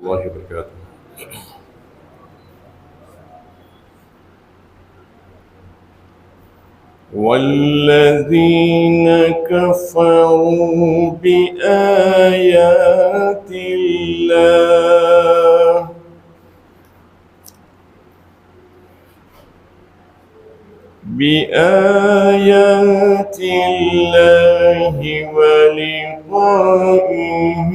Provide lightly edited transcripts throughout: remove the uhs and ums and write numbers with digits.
الله وبركاته. والذين كفروا بآيات الله ولقائه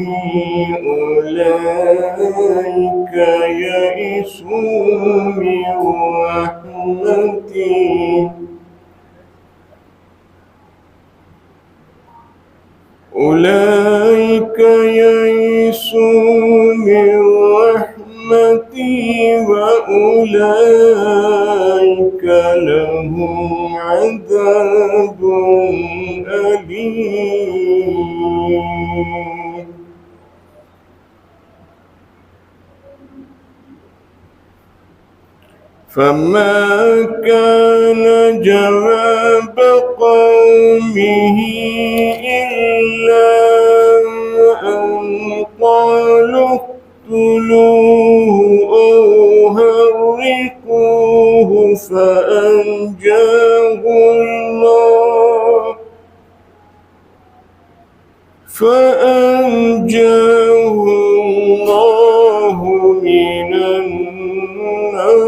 أولئك يئسوا من رحمتي وأولئك لهم عذاب أليم. فما كان جواب قومه إلا أن قالوا اقتلوه أو حرقوه فأنجاه الله من النار.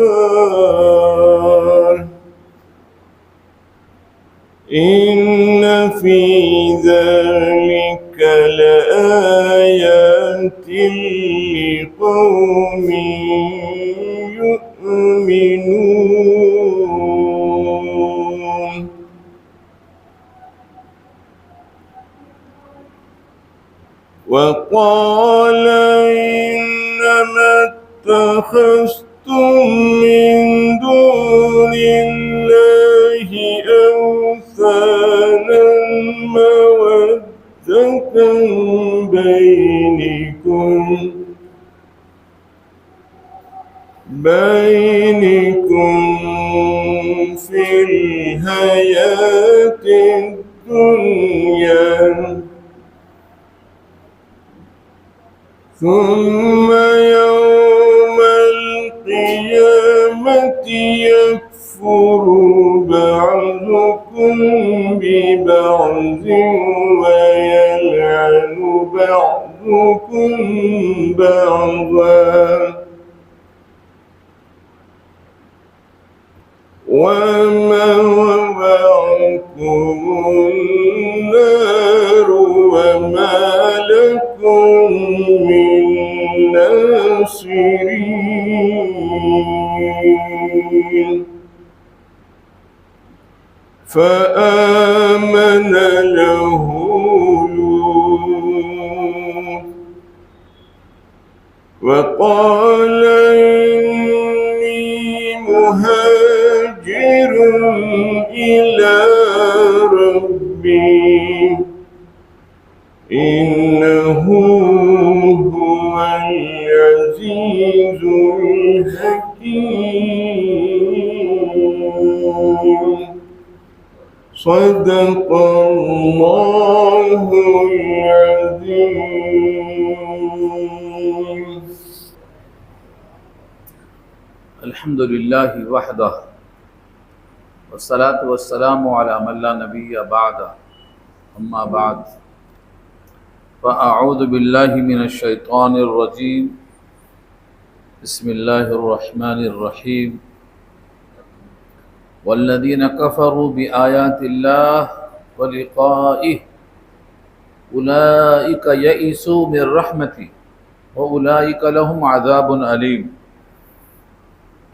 إن في ذلك لآيات لقوم يؤمنون. وقال إنما اتخذتم من دون الله أوثانا مودة بينكم في الحياة الدنيا ثم يوم القيامة يكفر بعضكم ببعض ويلعن بعضكم بعضا ومأواكم النار وما لكم من ناصرين. فآمن له لوط وقال إني مهاجر إلى ربي إنه هو العزيز الحكيم. صدق الله العظيم. الحمد لله وحده والصلاة والسلام على من لا نبي بعده أما بعد فأعوذ بالله من الشيطان الرجيم بسم الله الرحمن الرحيم والذين كفروا بآيات الله ولقائه أولئك يئسوا من رحمتي وأولئك لهم عذاب أليم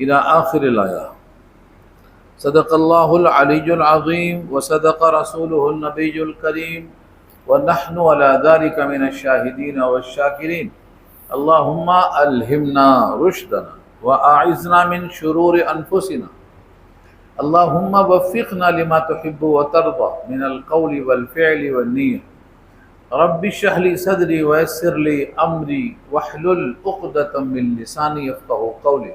إلى آخر الآية. صدق الله العلي العظيم وصدق رسوله النبي الكريم ونحن على ذلك من الشاهدين والشاكرين. اللهم ألهمنا رشدنا وأعذنا من شرور أنفسنا. اللهم وفقنا لما تحب وترضى من القول والفعل والنية. رب اشرح لي صدري ويسر لي أمري واحلل عقدة من لساني يفقهوا قولي.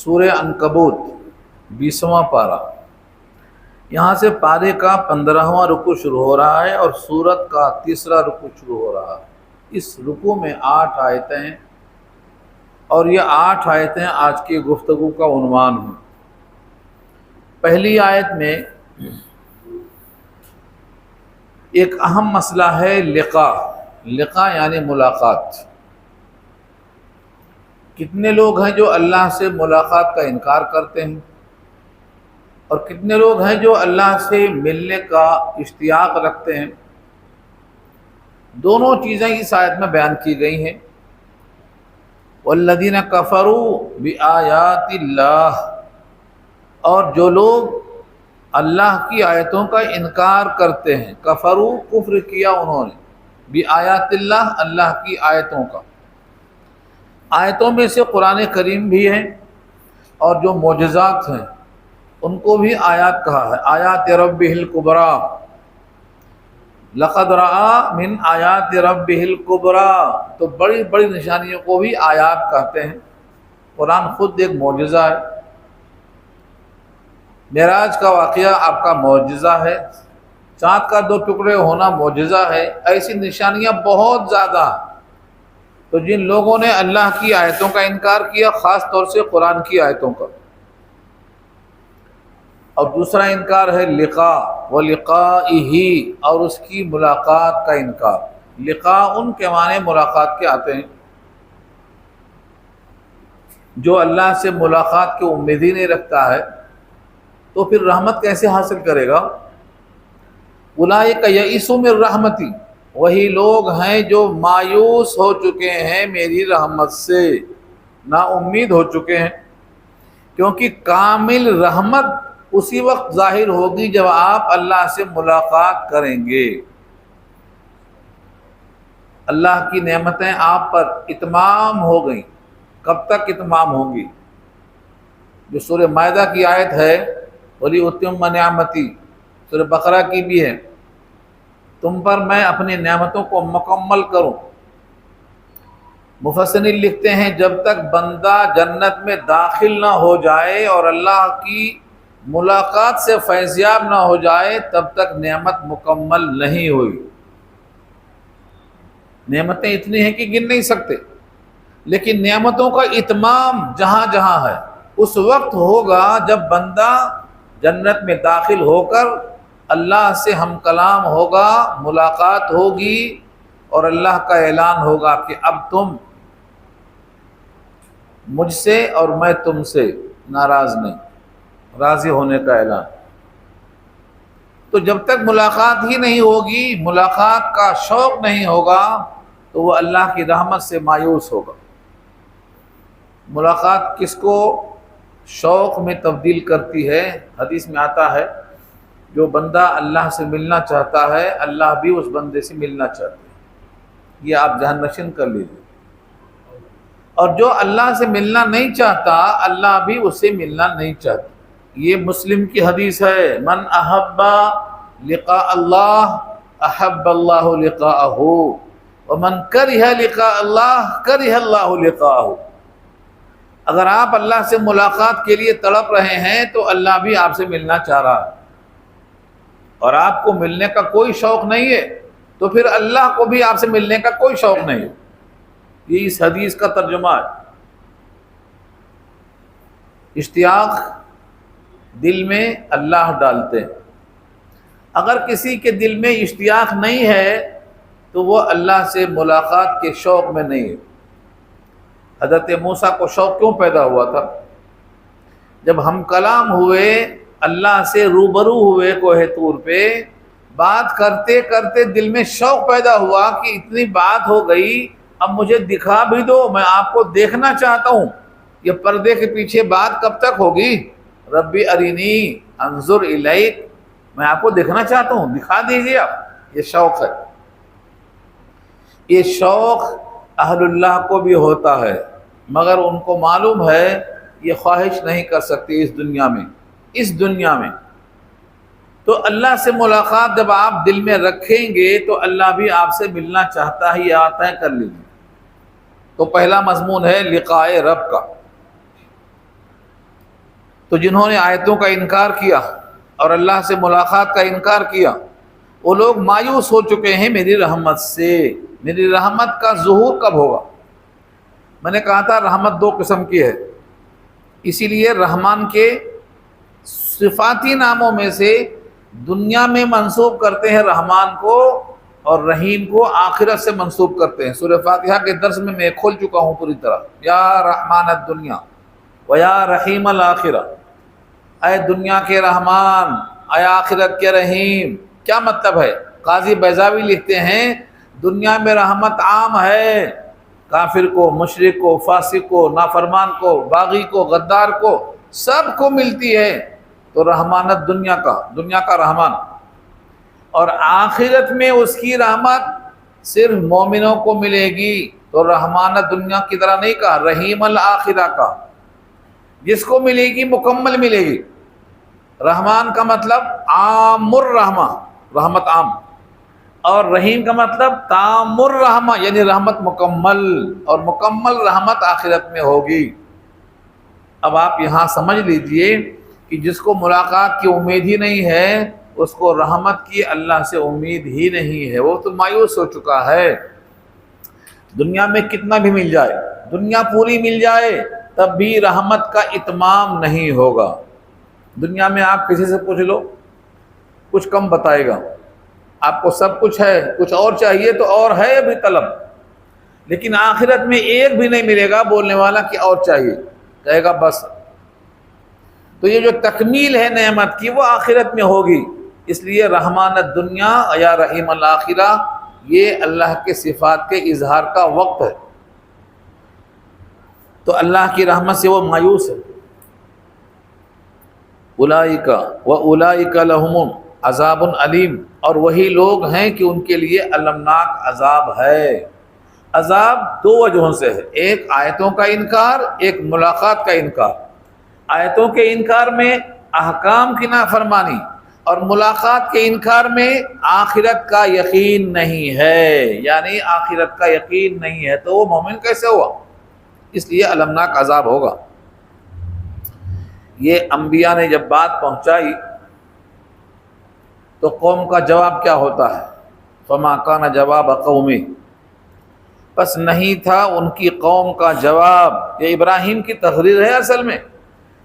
سورہ عنکبوت 20واں پارہ، یہاں سے پارے کا 15واں رکوع شروع ہو رہا ہے اور سورت کا 3را رکوع شروع ہو رہا ہے۔ اس رکوع میں 8 آیتیں ہیں اور یہ 8 آیتیں آج کی گفتگو کا عنوان ہیں۔ پہلی آیت میں ایک اہم مسئلہ ہے لقاء یعنی ملاقات۔ کتنے لوگ ہیں جو اللہ سے ملاقات کا انکار کرتے ہیں اور کتنے لوگ ہیں جو اللہ سے ملنے کا اشتیاق رکھتے ہیں۔ دونوں چیزیں اس آیت میں بیان کی گئی ہیں۔ والذین کفروا بآیات اللہ، اور جو لوگ اللہ کی آیتوں کا انکار کرتے ہیں، کفروا کفر کیا انہوں نے، بآیات اللہ اللہ کی آیتوں کا۔ آیتوں میں سے قرآن کریم بھی ہیں اور جو معجزات ہیں ان کو بھی آیات کہا ہے۔ آیات ربہ الکبریٰ، لقد رأى من آیات ربہ الکبریٰ، تو بڑی بڑی نشانیوں کو بھی آیات کہتے ہیں۔ قرآن خود ایک معجزہ ہے۔ معراج کا واقعہ آپ کا معجزہ ہے، چاند کا 2 ٹکڑے ہونا معجزہ ہے۔ ایسی نشانیاں بہت زیادہ ہیں۔ تو جن لوگوں نے اللہ کی آیتوں کا انکار کیا، خاص طور سے قرآن کی آیتوں کا، اور دوسرا انکار ہے لقاء ولقائہ، اور اس کی ملاقات کا انکار۔ لقاء ان کے معنی ملاقات کے آتے ہیں۔ جو اللہ سے ملاقات کی امید ہی نہیں رکھتا ہے تو پھر رحمت کیسے حاصل کرے گا؟ اولئک یئسوا من رحمتی، وہی لوگ ہیں جو مایوس ہو چکے ہیں میری رحمت سے، نا امید ہو چکے ہیں، کیونکہ کامل رحمت اسی وقت ظاہر ہوگی جب آپ اللہ سے ملاقات کریں گے۔ اللہ کی نعمتیں آپ پر اتمام ہو گئیں، کب تک اتمام ہوں گی؟ جو سورہ مائدہ کی آیت ہے وَلِأُتِمَّ نِعْمَتِي، سورہ بقرہ کی بھی ہے، تم پر میں اپنی نعمتوں کو مکمل کروں۔ مفسرین لکھتے ہیں جب تک بندہ جنت میں داخل نہ ہو جائے اور اللہ کی ملاقات سے فیضیاب نہ ہو جائے تب تک نعمت مکمل نہیں ہوئی۔ نعمتیں اتنی ہیں کہ گن نہیں سکتے، لیکن نعمتوں کا اتمام جہاں جہاں ہے اس وقت ہوگا جب بندہ جنت میں داخل ہو کر اللہ سے ہم کلام ہوگا، ملاقات ہوگی اور اللہ کا اعلان ہوگا کہ اب تم مجھ سے اور میں تم سے ناراض نہیں، راضی ہونے کا اعلان۔ تو جب تک ملاقات ہی نہیں ہوگی، ملاقات کا شوق نہیں ہوگا، تو وہ اللہ کی رحمت سے مایوس ہوگا۔ ملاقات کس کو شوق میں تبدیل کرتی ہے؟ حدیث میں آتا ہے جو بندہ اللہ سے ملنا چاہتا ہے اللہ بھی اس بندے سے ملنا چاہتے ہیں۔ یہ آپ ذہن نشین کر لیجیے۔ اور جو اللہ سے ملنا نہیں چاہتا اللہ بھی اس سے ملنا نہیں چاہتا۔ یہ مسلم کی حدیث ہے، من احب لقاء اللہ احب اللہ لقاءہ ومن کرہ لقاء اللہ کرہ اللہ لقاءہ۔ اگر آپ اللہ سے ملاقات کے لیے تڑپ رہے ہیں تو اللہ بھی آپ سے ملنا چاہ رہا ہے، اور آپ کو ملنے کا کوئی شوق نہیں ہے تو پھر اللہ کو بھی آپ سے ملنے کا کوئی شوق نہیں ہے۔ یہ اس حدیث کا ترجمہ ہے۔ اشتیاق دل میں اللہ ڈالتے ہیں۔ اگر کسی کے دل میں اشتیاق نہیں ہے تو وہ اللہ سے ملاقات کے شوق میں نہیں ہے۔ حضرت موسیٰ کو شوق کیوں پیدا ہوا تھا؟ جب ہم کلام ہوئے، اللہ سے روبرو ہوئے کوہ طور پہ، بات کرتے کرتے دل میں شوق پیدا ہوا کہ اتنی بات ہو گئی، اب مجھے دکھا بھی دو، میں آپ کو دیکھنا چاہتا ہوں۔ یہ پردے کے پیچھے بات کب تک ہوگی؟ ربی ارینی انظر الیک، میں آپ کو دیکھنا چاہتا ہوں، دکھا دیجیے آپ۔ یہ شوق ہے۔ یہ شوق اہل اللہ کو بھی ہوتا ہے، مگر ان کو معلوم ہے یہ خواہش نہیں کر سکتی اس دنیا میں۔ تو اللہ سے ملاقات جب آپ دل میں رکھیں گے تو اللہ بھی آپ سے ملنا چاہتا ہے، یہ آتا ہے، کر لیجیے۔ تو پہلا مضمون ہے لقاء رب کا۔ تو جنہوں نے آیتوں کا انکار کیا اور اللہ سے ملاقات کا انکار کیا وہ لوگ مایوس ہو چکے ہیں میری رحمت سے۔ میری رحمت کا ظہور کب ہوگا؟ میں نے کہا تھا رحمت دو قسم کی ہے، اسی لیے رحمان کے صفاتی ناموں میں سے دنیا میں منسوب کرتے ہیں رحمان کو، اور رحیم کو آخرت سے منسوب کرتے ہیں۔ سورہ فاتحہ کے درس میں میں کھول چکا ہوں پوری طرح، یا رحمان الدنیا و یا رحیم الآخرہ، اے دنیا کے رحمان، اے آخرت کے رحیم۔ کیا مطلب ہے؟ قاضی بیضاوی لکھتے ہیں دنیا میں رحمت عام ہے، کافر کو، مشرک کو، فاسق کو، نافرمان کو، باغی کو، غدار کو، سب کو ملتی ہے۔ تو رحمانت دنیا کا رحمان، اور آخرت میں اس کی رحمت صرف مومنوں کو ملے گی۔ تو رحمانت دنیا کی طرح نہیں کہا، رحیم الآخرہ کا، جس کو ملے گی مکمل ملے گی۔ رحمان کا مطلب عام الرحمہ، رحمت عام، اور رحیم کا مطلب تام الرحمہ، یعنی رحمت مکمل، اور مکمل رحمت آخرت میں ہوگی۔ اب آپ یہاں سمجھ لیجئے کہ جس کو ملاقات کی امید ہی نہیں ہے اس کو رحمت کی اللہ سے امید ہی نہیں ہے، وہ تو مایوس ہو چکا ہے۔ دنیا میں کتنا بھی مل جائے، دنیا پوری مل جائے، تب بھی رحمت کا اتمام نہیں ہوگا۔ دنیا میں آپ کسی سے پوچھ لو کچھ کم بتائے گا، آپ کو سب کچھ ہے، کچھ اور چاہیے تو اور ہے ابھی طلب، لیکن آخرت میں ایک بھی نہیں ملے گا بولنے والا کہ اور چاہیے، کہے گا بس۔ تو یہ جو تکمیل ہے نعمت کی وہ آخرت میں ہوگی، اس لیے رحمان الدنیا یا رحیم الآخرہ یہ اللہ کے صفات کے اظہار کا وقت ہے۔ تو اللہ کی رحمت سے وہ مایوس ہے۔ اولئک و اولئک لہم عذاب علیم، اور وہی لوگ ہیں کہ ان کے لیے المناک عذاب ہے۔ عذاب دو وجہوں سے ہے، ایک آیتوں کا انکار، ایک ملاقات کا انکار۔ آیتوں کے انکار میں احکام کی نافرمانی، اور ملاقات کے انکار میں آخرت کا یقین نہیں ہے، یعنی آخرت کا یقین نہیں ہے تو وہ مومن کیسے ہوا؟ اس لیے المناک عذاب ہوگا۔ یہ انبیاء نے جب بات پہنچائی تو قوم کا جواب کیا ہوتا ہے؟ فما کان جواب قومی، پس نہیں تھا ان کی قوم کا جواب۔ یہ ابراہیم کی تقریر ہے اصل میں،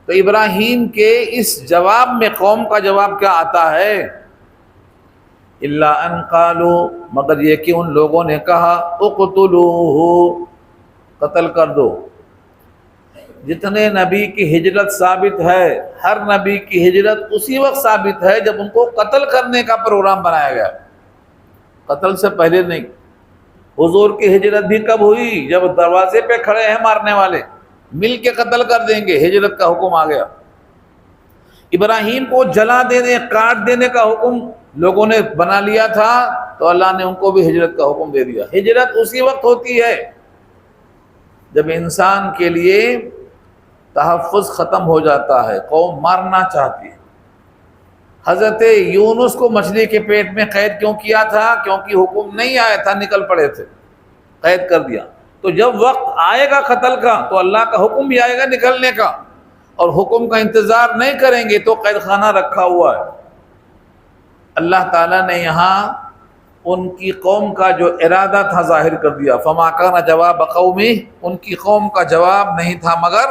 تو ابراہیم کے اس جواب میں قوم کا جواب کیا آتا ہے؟ الا ان قالوا، مگر یہ کہ ان لوگوں نے کہا اقتلوہ، قتل کر دو۔ جتنے نبی کی ہجرت ثابت ہے، ہر نبی کی ہجرت اسی وقت ثابت ہے جب ان کو قتل کرنے کا پروگرام بنایا گیا، قتل سے پہلے نہیں۔ حضور کی ہجرت بھی کب ہوئی؟ جب دروازے پہ کھڑے ہیں مارنے والے، مل کے قتل کر دیں گے، ہجرت کا حکم آ گیا۔ ابراہیم کو جلا دینے، کاٹ دینے کا حکم لوگوں نے بنا لیا تھا، تو اللہ نے ان کو بھی ہجرت کا حکم دے دیا۔ ہجرت اسی وقت ہوتی ہے جب انسان کے لیے تحفظ ختم ہو جاتا ہے، قوم مارنا چاہتی ہے۔ حضرت یونس کو مچھلی کے پیٹ میں قید کیوں کیا تھا؟ کیونکہ حکم نہیں آیا تھا، نکل پڑے تھے، قید کر دیا۔ تو جب وقت آئے گا قتل کا تو اللہ کا حکم بھی آئے گا نکلنے کا، اور حکم کا انتظار نہیں کریں گے تو قید خانہ رکھا ہوا ہے۔ اللہ تعالیٰ نے یہاں ان کی قوم کا جو ارادہ تھا ظاہر کر دیا۔ فما کان جواب قومی، ان کی قوم کا جواب نہیں تھا مگر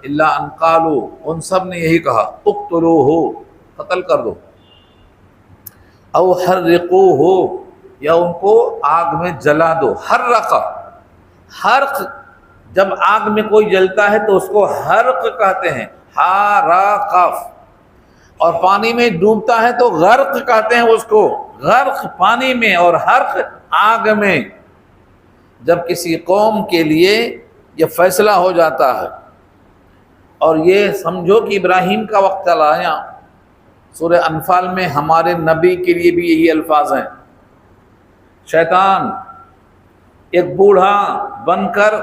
الا ان قالوا، ان سب نے یہی کہا اقتلوہ، قتل کر دو، او حرقوہ، یا ان کو آگ میں جلا دو۔ حرق، جب آگ میں کوئی جلتا ہے تو اس کو حرق کہتے ہیں، ہا را قاف، اور پانی میں ڈوبتا ہے تو غرق کہتے ہیں اس کو، غرق پانی میں اور حرق آگ میں۔ جب کسی قوم کے لیے یہ فیصلہ ہو جاتا ہے، اور یہ سمجھو کہ ابراہیم کا وقت چلا آیا۔ سورہ انفال میں ہمارے نبی کے لیے بھی یہی الفاظ ہیں۔ شیطان ایک بوڑھا بن کر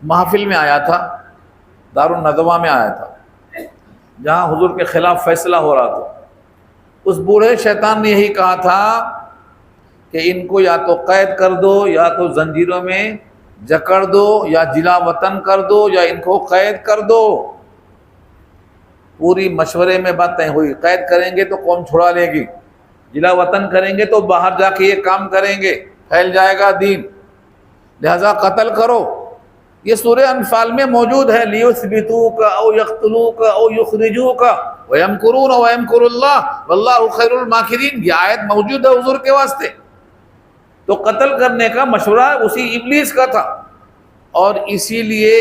محفل میں آیا تھا، دارالندوہ میں آیا تھا، جہاں حضور کے خلاف فیصلہ ہو رہا تھا۔ اس بوڑھے شیطان نے یہی کہا تھا کہ ان کو یا تو قید کر دو، یا تو زنجیروں میں جکڑ دو، یا جلا وطن کر دو، یا ان کو قید کر دو۔ پوری مشورے میں بات طے ہوئی، قید کریں گے تو قوم چھڑا لے گی، جلا وطن کریں گے تو باہر جا کے یہ کام کریں گے، پھیل جائے گا دین، لہذا قتل کرو۔ یہ سورہ انفال میں موجود ہے، لِيُثْبِتُوكَ أَوْ يَقْتُلُوكَ أَوْ يُخْرِجُوكَ وَيَمْكُرُونَ وَيَمْكُرُ اللَّهُ وَاللَّهُ خَيْرُ الْمَاكِرِينَ۔ یہ آیت موجود ہے حضور کے واسطے۔ تو قتل کرنے کا مشورہ اسی ابلیس کا تھا، اور اسی لیے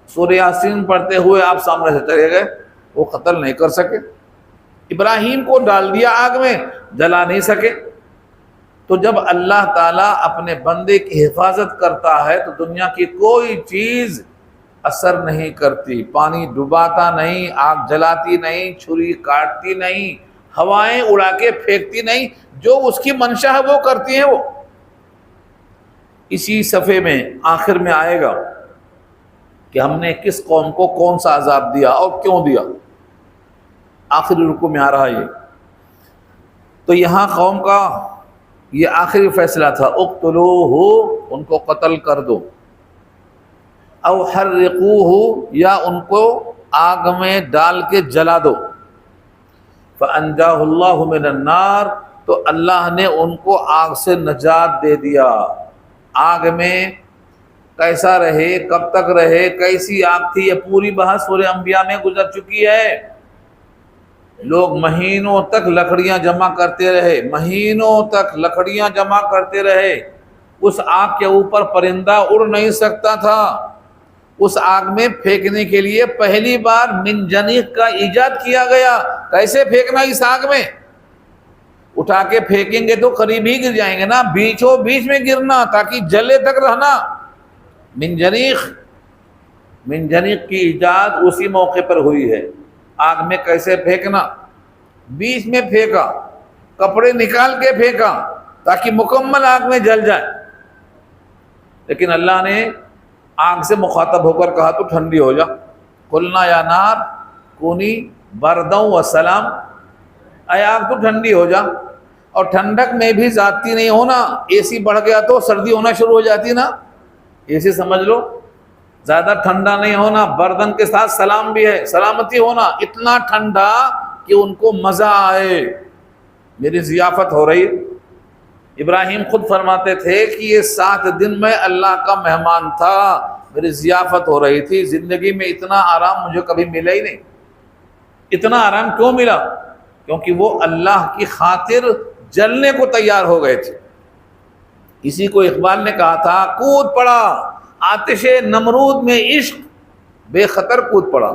سورہ یاسین پڑھتے ہوئے آپ سامنے سے چلے گئے، وہ قتل نہیں کر سکے، ابراہیم کو ڈال دیا آگ میں، جلا نہیں سکے۔ تو جب اللہ تعالیٰ اپنے بندے کی حفاظت کرتا ہے تو دنیا کی کوئی چیز اثر نہیں کرتی، پانی ڈباتا نہیں، آگ جلاتی نہیں، چھری کاٹتی نہیں، ہوائیں اڑا کے پھینکتی نہیں، جو اس کی منشا ہے وہ کرتی ہیں وہ۔ اسی صفحے میں آخر میں آئے گا کہ ہم نے کس قوم کو کون سا عذاب دیا اور کیوں دیا، آخری رکوع میں آ رہا ہے یہ۔ تو یہاں قوم کا یہ آخری فیصلہ تھا، اقتلوہ، ان کو قتل کر دو، او حرقوہ، یا ان کو آگ میں ڈال کے جلا دو، فانجاہ اللہ من النار، تو اللہ نے ان کو آگ سے نجات دے دیا۔ آگ میں کیسا رہے، کب تک رہے، کیسی آگ تھی، یہ پوری بحث سورہ انبیاء میں گزر چکی ہے۔ لوگ مہینوں تک لکڑیاں جمع کرتے رہے، مہینوں تک لکڑیاں جمع کرتے رہے، اس آگ کے اوپر پرندہ اڑ نہیں سکتا تھا۔ اس آگ میں پھینکنے کے لیے پہلی بار منجنیق کا ایجاد کیا گیا، کیسے پھینکنا اس آگ میں، اٹھا کے پھینکیں گے تو قریب ہی گر جائیں گے نا، بیچوں بیچ میں گرنا تاکہ جلے تک رہنا۔ منجنیق کی ایجاد اسی موقع پر ہوئی ہے۔ آگ میں کیسے پھینکنا، بیچ میں پھینکا، کپڑے نکال کے پھینکا تاکہ مکمل آگ میں جل جائے، لیکن اللہ نے آگ سے مخاطب ہو کر کہا تو ٹھنڈی ہو جا، قلنا یا نار کونی برداً وسلام، اے آگ تو ٹھنڈی ہو جا۔ اور ٹھنڈک میں بھی زیادتی نہیں ہونا، اے سی بڑھ گیا تو سردی ہونا شروع ہو جاتی نا، اے سی سمجھ لو، زیادہ ٹھنڈا نہیں ہونا، بردن کے ساتھ سلام بھی ہے، سلامتی ہونا، اتنا ٹھنڈا کہ ان کو مزہ آئے، میری ضیافت ہو رہی۔ ابراہیم خود فرماتے تھے کہ یہ 7 دن میں اللہ کا مہمان تھا، میری ضیافت ہو رہی تھی، زندگی میں اتنا آرام مجھے کبھی ملا ہی نہیں۔ اتنا آرام کیوں ملا؟ کیونکہ وہ اللہ کی خاطر جلنے کو تیار ہو گئے تھے۔ اسی کو اقبال نے کہا تھا، کود پڑا آتش نمرود میں عشق، بے خطر کود پڑا۔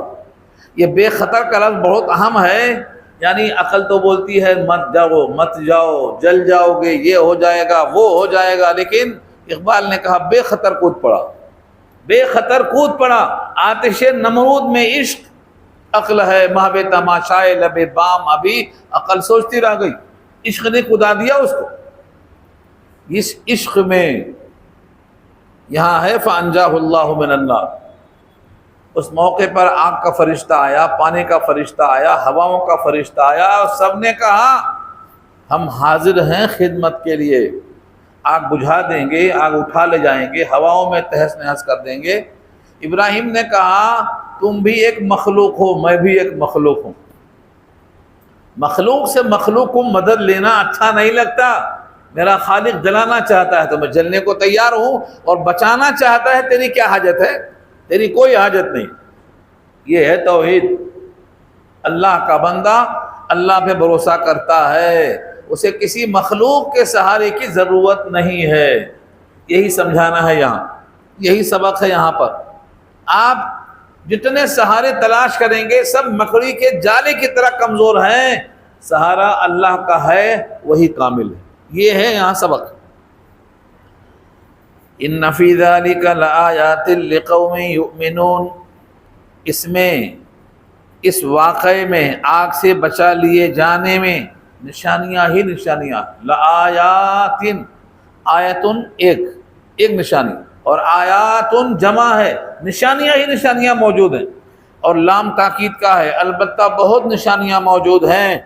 یہ بے خطر کا لفظ بہت اہم ہے، یعنی عقل تو بولتی ہے مت جاؤ مت جاؤ، جل جاؤ گے، یہ ہو جائے گا وہ ہو جائے گا، لیکن اقبال نے کہا بے خطر کود پڑا، بے خطر کود پڑا آتش نمرود میں عشق، عقل ہے محو تماشائے لب بام، ابھی عقل سوچتی رہ گئی، عشق نے کدا دیا اس کو۔ اس عشق میں یہاں ہے فانجاہ اللہ من النار، اس موقع پر آگ کا فرشتہ آیا، پانی کا فرشتہ آیا، ہواؤں کا فرشتہ آیا، اور سب نے کہا ہم حاضر ہیں خدمت کے لیے، آگ بجھا دیں گے، آگ اٹھا لے جائیں گے، ہواؤں میں تہس نہس کر دیں گے۔ ابراہیم نے کہا تم بھی ایک مخلوق ہو، میں بھی ایک مخلوق ہوں، مخلوق سے مخلوق کو مدد لینا اچھا نہیں لگتا، میرا خالق جلانا چاہتا ہے تو میں جلنے کو تیار ہوں، اور بچانا چاہتا ہے، تیری کیا حاجت ہے، تیری کوئی حاجت نہیں۔ یہ ہے توحید۔ اللہ کا بندہ اللہ پہ بھروسہ کرتا ہے، اسے کسی مخلوق کے سہارے کی ضرورت نہیں ہے۔ یہی سمجھانا ہے یہاں، یہی سبق ہے یہاں پر۔ آپ جتنے سہارے تلاش کریں گے سب مکڑی کے جالے کی طرح کمزور ہیں، سہارا اللہ کا ہے، وہی کامل ہے۔ یہ ہے یہاں سبق۔ ان فی ذلک لآیات لقوم یؤمنون، اس میں، اس واقعے میں، آگ سے بچا لیے جانے میں نشانیاں ہی نشانیاں، لآیات، آیتن ایک نشانی، اور آیاتن جمع ہے، نشانیاں ہی نشانیاں موجود ہیں، اور لام تاکید کا ہے، البتہ بہت نشانیاں موجود ہیں،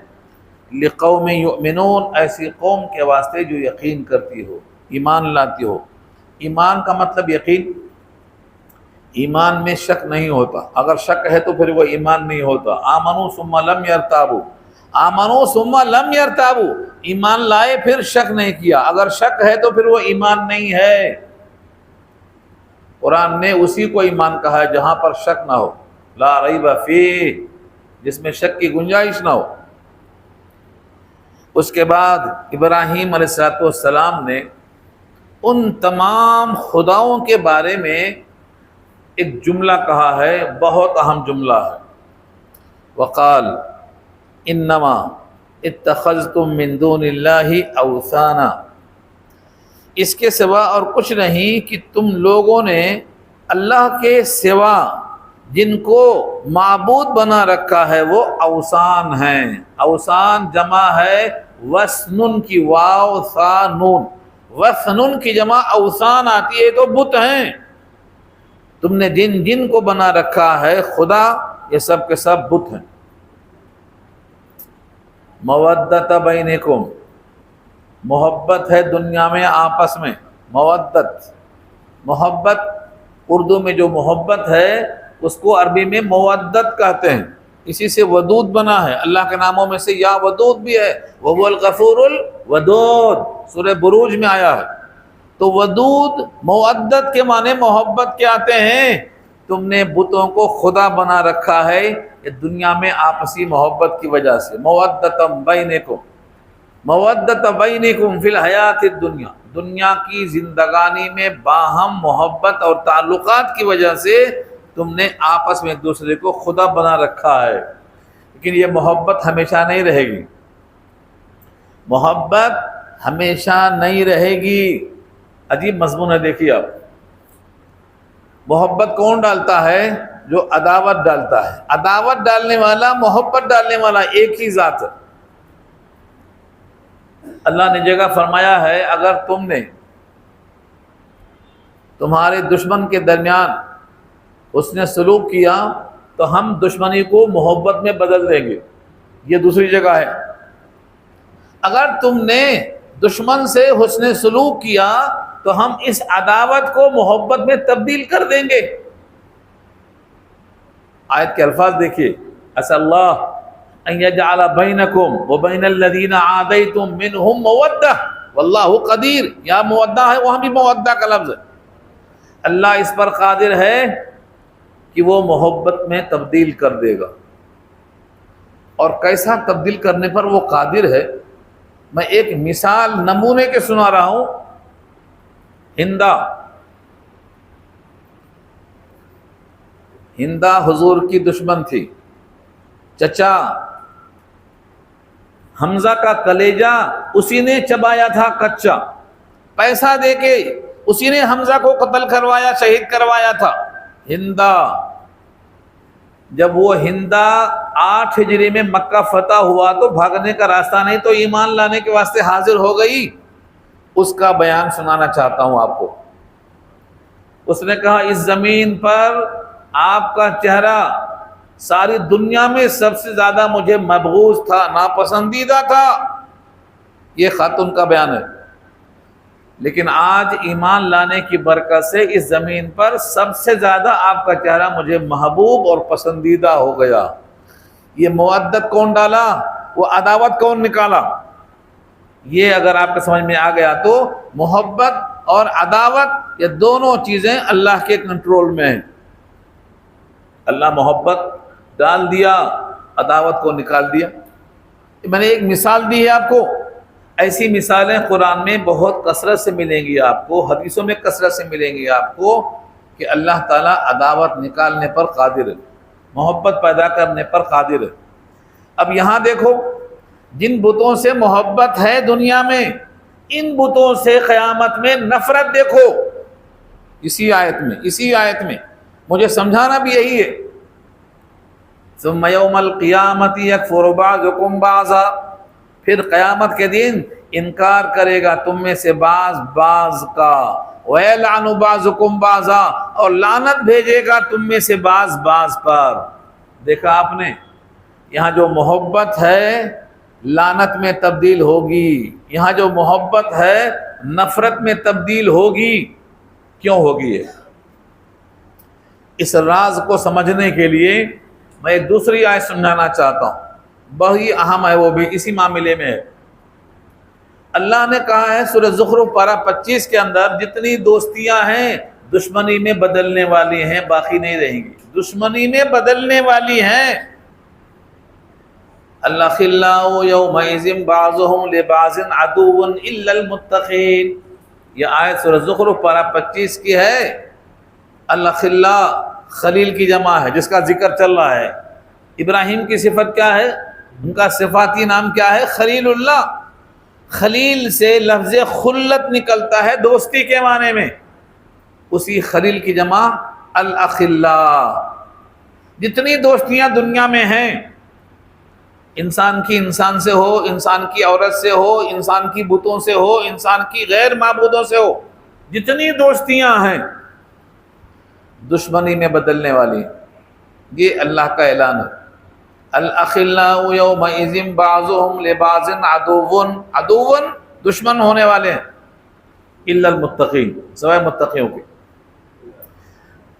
لقوم یؤمنون، ایسی قوم کے واسطے جو یقین کرتی ہو، ایمان لاتی ہو۔ ایمان کا مطلب یقین، ایمان میں شک نہیں ہوتا، اگر شک ہے تو پھر وہ ایمان نہیں ہوتا۔ آمنوا ثم لم یرتابوا، آمنوا ثم لم یرتابوا، ایمان لائے پھر شک نہیں کیا، اگر شک ہے تو پھر وہ ایمان نہیں ہے۔ قرآن نے اسی کو ایمان کہا ہے جہاں پر شک نہ ہو، لا ریب فیہ، جس میں شک کی گنجائش نہ ہو۔ اس کے بعد ابراہیم علیہ السلام نے ان تمام خداؤں کے بارے میں ایک جملہ کہا ہے، بہت اہم جملہ ہے۔ وقال انما اتخذتم من دون اللہ اوثانا، اس کے سوا اور کچھ نہیں کہ تم لوگوں نے اللہ کے سوا جن کو معبود بنا رکھا ہے وہ اوثان ہیں۔ اوثان جمع ہے وثن کی، واو ثا نون، وثن کی جمع اوثان آتی ہے تو بت ہیں۔ تم نے جن جن کو بنا رکھا ہے خدا، یہ سب کے سب بت ہیں۔ مودت بینکم، محبت ہے دنیا میں آپس میں، مودت، محبت اردو میں جو محبت ہے اس کو عربی میں مودت کہتے ہیں، اسی سے ودود بنا ہے۔ اللہ کے ناموں میں سے یا ودود بھی ہے، وهو الغفور الودود، سورہ بروج میں آیا ہے۔ تو ودود مودت کے معنی محبت کے آتے ہیں۔ تم نے بتوں کو خدا بنا رکھا ہے یہ دنیا میں آپسی محبت کی وجہ سے۔ مودۃ بینکم، مودۃ بینکم فی الحیات الدنیا، دنیا کی زندگانی میں باہم محبت اور تعلقات کی وجہ سے تم نے آپس میں ایک دوسرے کو خدا بنا رکھا ہے۔ لیکن یہ محبت ہمیشہ نہیں رہے گی، محبت ہمیشہ نہیں رہے گی۔ عجیب مضمون ہے، دیکھیے آپ، محبت کون ڈالتا ہے؟ جو عداوت ڈالتا ہے۔ عداوت ڈالنے والا، محبت ڈالنے والا ایک ہی ذات ہے۔ اللہ نے جگہ فرمایا ہے اگر تم نے تمہارے دشمن کے درمیان اس نے سلوک کیا تو ہم دشمنی کو محبت میں بدل دیں گے، یہ دوسری جگہ ہے۔ اگر تم نے دشمن سے حسن سلوک کیا تو ہم اس عداوت کو محبت میں تبدیل کر دیں گے۔ آیت کے الفاظ دیکھیے، اسأل اللہ ان یجعل بینکم وبین الذین عادیتم منہم مودہ واللہ قدیر، یا مودہ ہے وہاں بھی مودہ کا لفظ ہے۔ اللہ اس پر قادر ہے کہ وہ محبت میں تبدیل کر دے گا۔ اور کیسا تبدیل کرنے پر وہ قادر ہے، میں ایک مثال نمونے کے سنا رہا ہوں۔ ہندہ حضور کی دشمن تھی، چچا حمزہ کا کلیجہ اسی نے چبایا تھا کچا، پیسہ دے کے اسی نے حمزہ کو قتل کروایا، شہید کروایا تھا۔ ہندہ، جب وہ ہندہ 8 ہجری میں مکہ فتح ہوا تو بھاگنے کا راستہ نہیں تو ایمان لانے کے واسطے حاضر ہو گئی، اس کا بیان سنانا چاہتا ہوں آپ کو۔ اس نے کہا اس زمین پر آپ کا چہرہ ساری دنیا میں سب سے زیادہ مجھے مبغوض تھا، ناپسندیدہ تھا، یہ خاتون کا بیان ہے۔ لیکن آج ایمان لانے کی برکت سے اس زمین پر سب سے زیادہ آپ کا چہرہ مجھے محبوب اور پسندیدہ ہو گیا۔ یہ مودت کون ڈالا، وہ عداوت کون نکالا؟ یہ اگر آپ کو سمجھ میں آ گیا تو محبت اور عداوت یہ دونوں چیزیں اللہ کے کنٹرول میں ہیں۔ اللہ محبت ڈال دیا، عداوت کو نکال دیا۔ میں نے ایک مثال دی ہے آپ کو، ایسی مثالیں قرآن میں بہت کثرت سے ملیں گی آپ کو، حدیثوں میں کثرت سے ملیں گی آپ کو کہ اللہ تعالیٰ عداوت نکالنے پر قادر ہے، محبت پیدا کرنے پر قادر ہے۔ اب یہاں دیکھو، جن بتوں سے محبت ہے دنیا میں، ان بتوں سے قیامت میں نفرت دیکھو۔ اسی آیت میں مجھے سمجھانا بھی یہی ہے۔ ثم یوم القیامت یکفر بعضکم بعضا، پھر قیامت کے دن انکار کرے گا تم میں سے بعض کا، وَيَلْعَنُ بَعْضُكُمْ بَعْضًا، اور لعنت بھیجے گا تم میں سے بعض پر۔ دیکھا آپ نے، یہاں جو محبت ہے لعنت میں تبدیل ہوگی، یہاں جو محبت ہے نفرت میں تبدیل ہوگی۔ کیوں ہوگی یہ؟ اس راز کو سمجھنے کے لیے میں ایک دوسری آیت سمجھانا چاہتا ہوں، بڑی اہم ہے، وہ بھی اسی معاملے میں ہے۔ اللہ نے کہا ہے سورہ زخرف پارہ 25 کے اندر، جتنی دوستیاں ہیں دشمنی میں بدلنے والی ہیں، باقی نہیں رہیں گی، دشمنی میں بدلنے والی ہیں۔ الأخلاء يومئذ بعضهم لبعض عدو إلا المتقين، یہ آیت سورہ زخرف پارہ 25 کی ہے۔ الأخلاء خلیل کی جمع ہے، جس کا ذکر چل رہا ہے۔ ابراہیم کی صفت کیا ہے؟ ان کا صفاتی نام کیا ہے؟ خلیل اللہ۔ خلیل سے لفظ خلت نکلتا ہے دوستی کے معنی میں، اسی خلیل کی جمع الأخلاء۔ جتنی دوستیاں دنیا میں ہیں، انسان کی انسان سے ہو، انسان کی عورت سے ہو، انسان کی بتوں سے ہو، انسان کی غیر معبودوں سے ہو، جتنی دوستیاں ہیں دشمنی میں بدلنے والی، یہ اللہ کا اعلان ہے۔ الأخلاء یومئذ بعضهم لبعض عدو، عدو دشمن ہونے والے ہیں، الا المتقین، سوائے متقیوں کے۔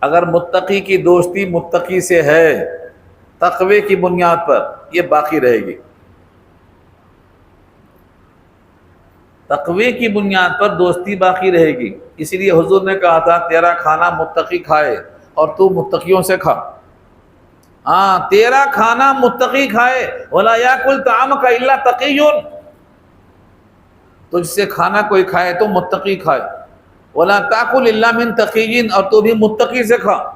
اگر متقی کی دوستی متقی سے ہے تقوی کی بنیاد پر، یہ باقی رہے گی۔ تقوی کی بنیاد پر دوستی باقی رہے گی۔ اسی لیے حضور نے کہا تھا تیرا کھانا متقی کھائے اور تو متقیوں سے کھا۔ ہاں، تیرا کھانا متقی کھائے، وَلَا يَأْكُلْ طَعَامَكَ إِلَّا تَقِيٌّ، تجھ سے کھانا کوئی کھائے تو متقی کھائے، وَلَا تَأْكُلْ إِلَّا مِن تَقِيٍّ، اور تو بھی متقی سے کھا۔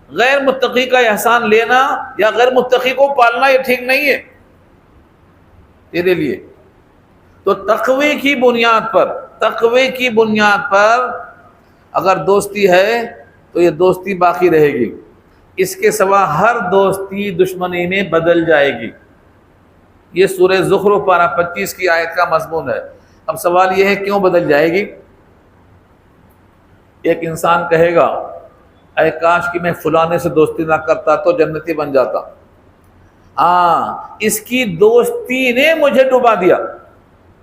غیر متقی کا احسان لینا یا غیر متقی کو پالنا یہ ٹھیک نہیں ہے تیرے لیے۔ تو تقوی کی بنیاد پر، تقوی کی بنیاد پر اگر دوستی ہے تو یہ دوستی باقی رہے گی، اس کے سوا ہر دوستی دشمنی میں بدل جائے گی۔ یہ سورہ زخرف پارہ 25 کی آیت کا مضمون ہے۔ اب سوال یہ ہے کیوں بدل جائے گی؟ ایک انسان کہے گا اے کاش کہ میں فلانے سے دوستی نہ کرتا تو جنتی بن جاتا۔ ہاں، اس کی دوستی نے مجھے ڈبا دیا۔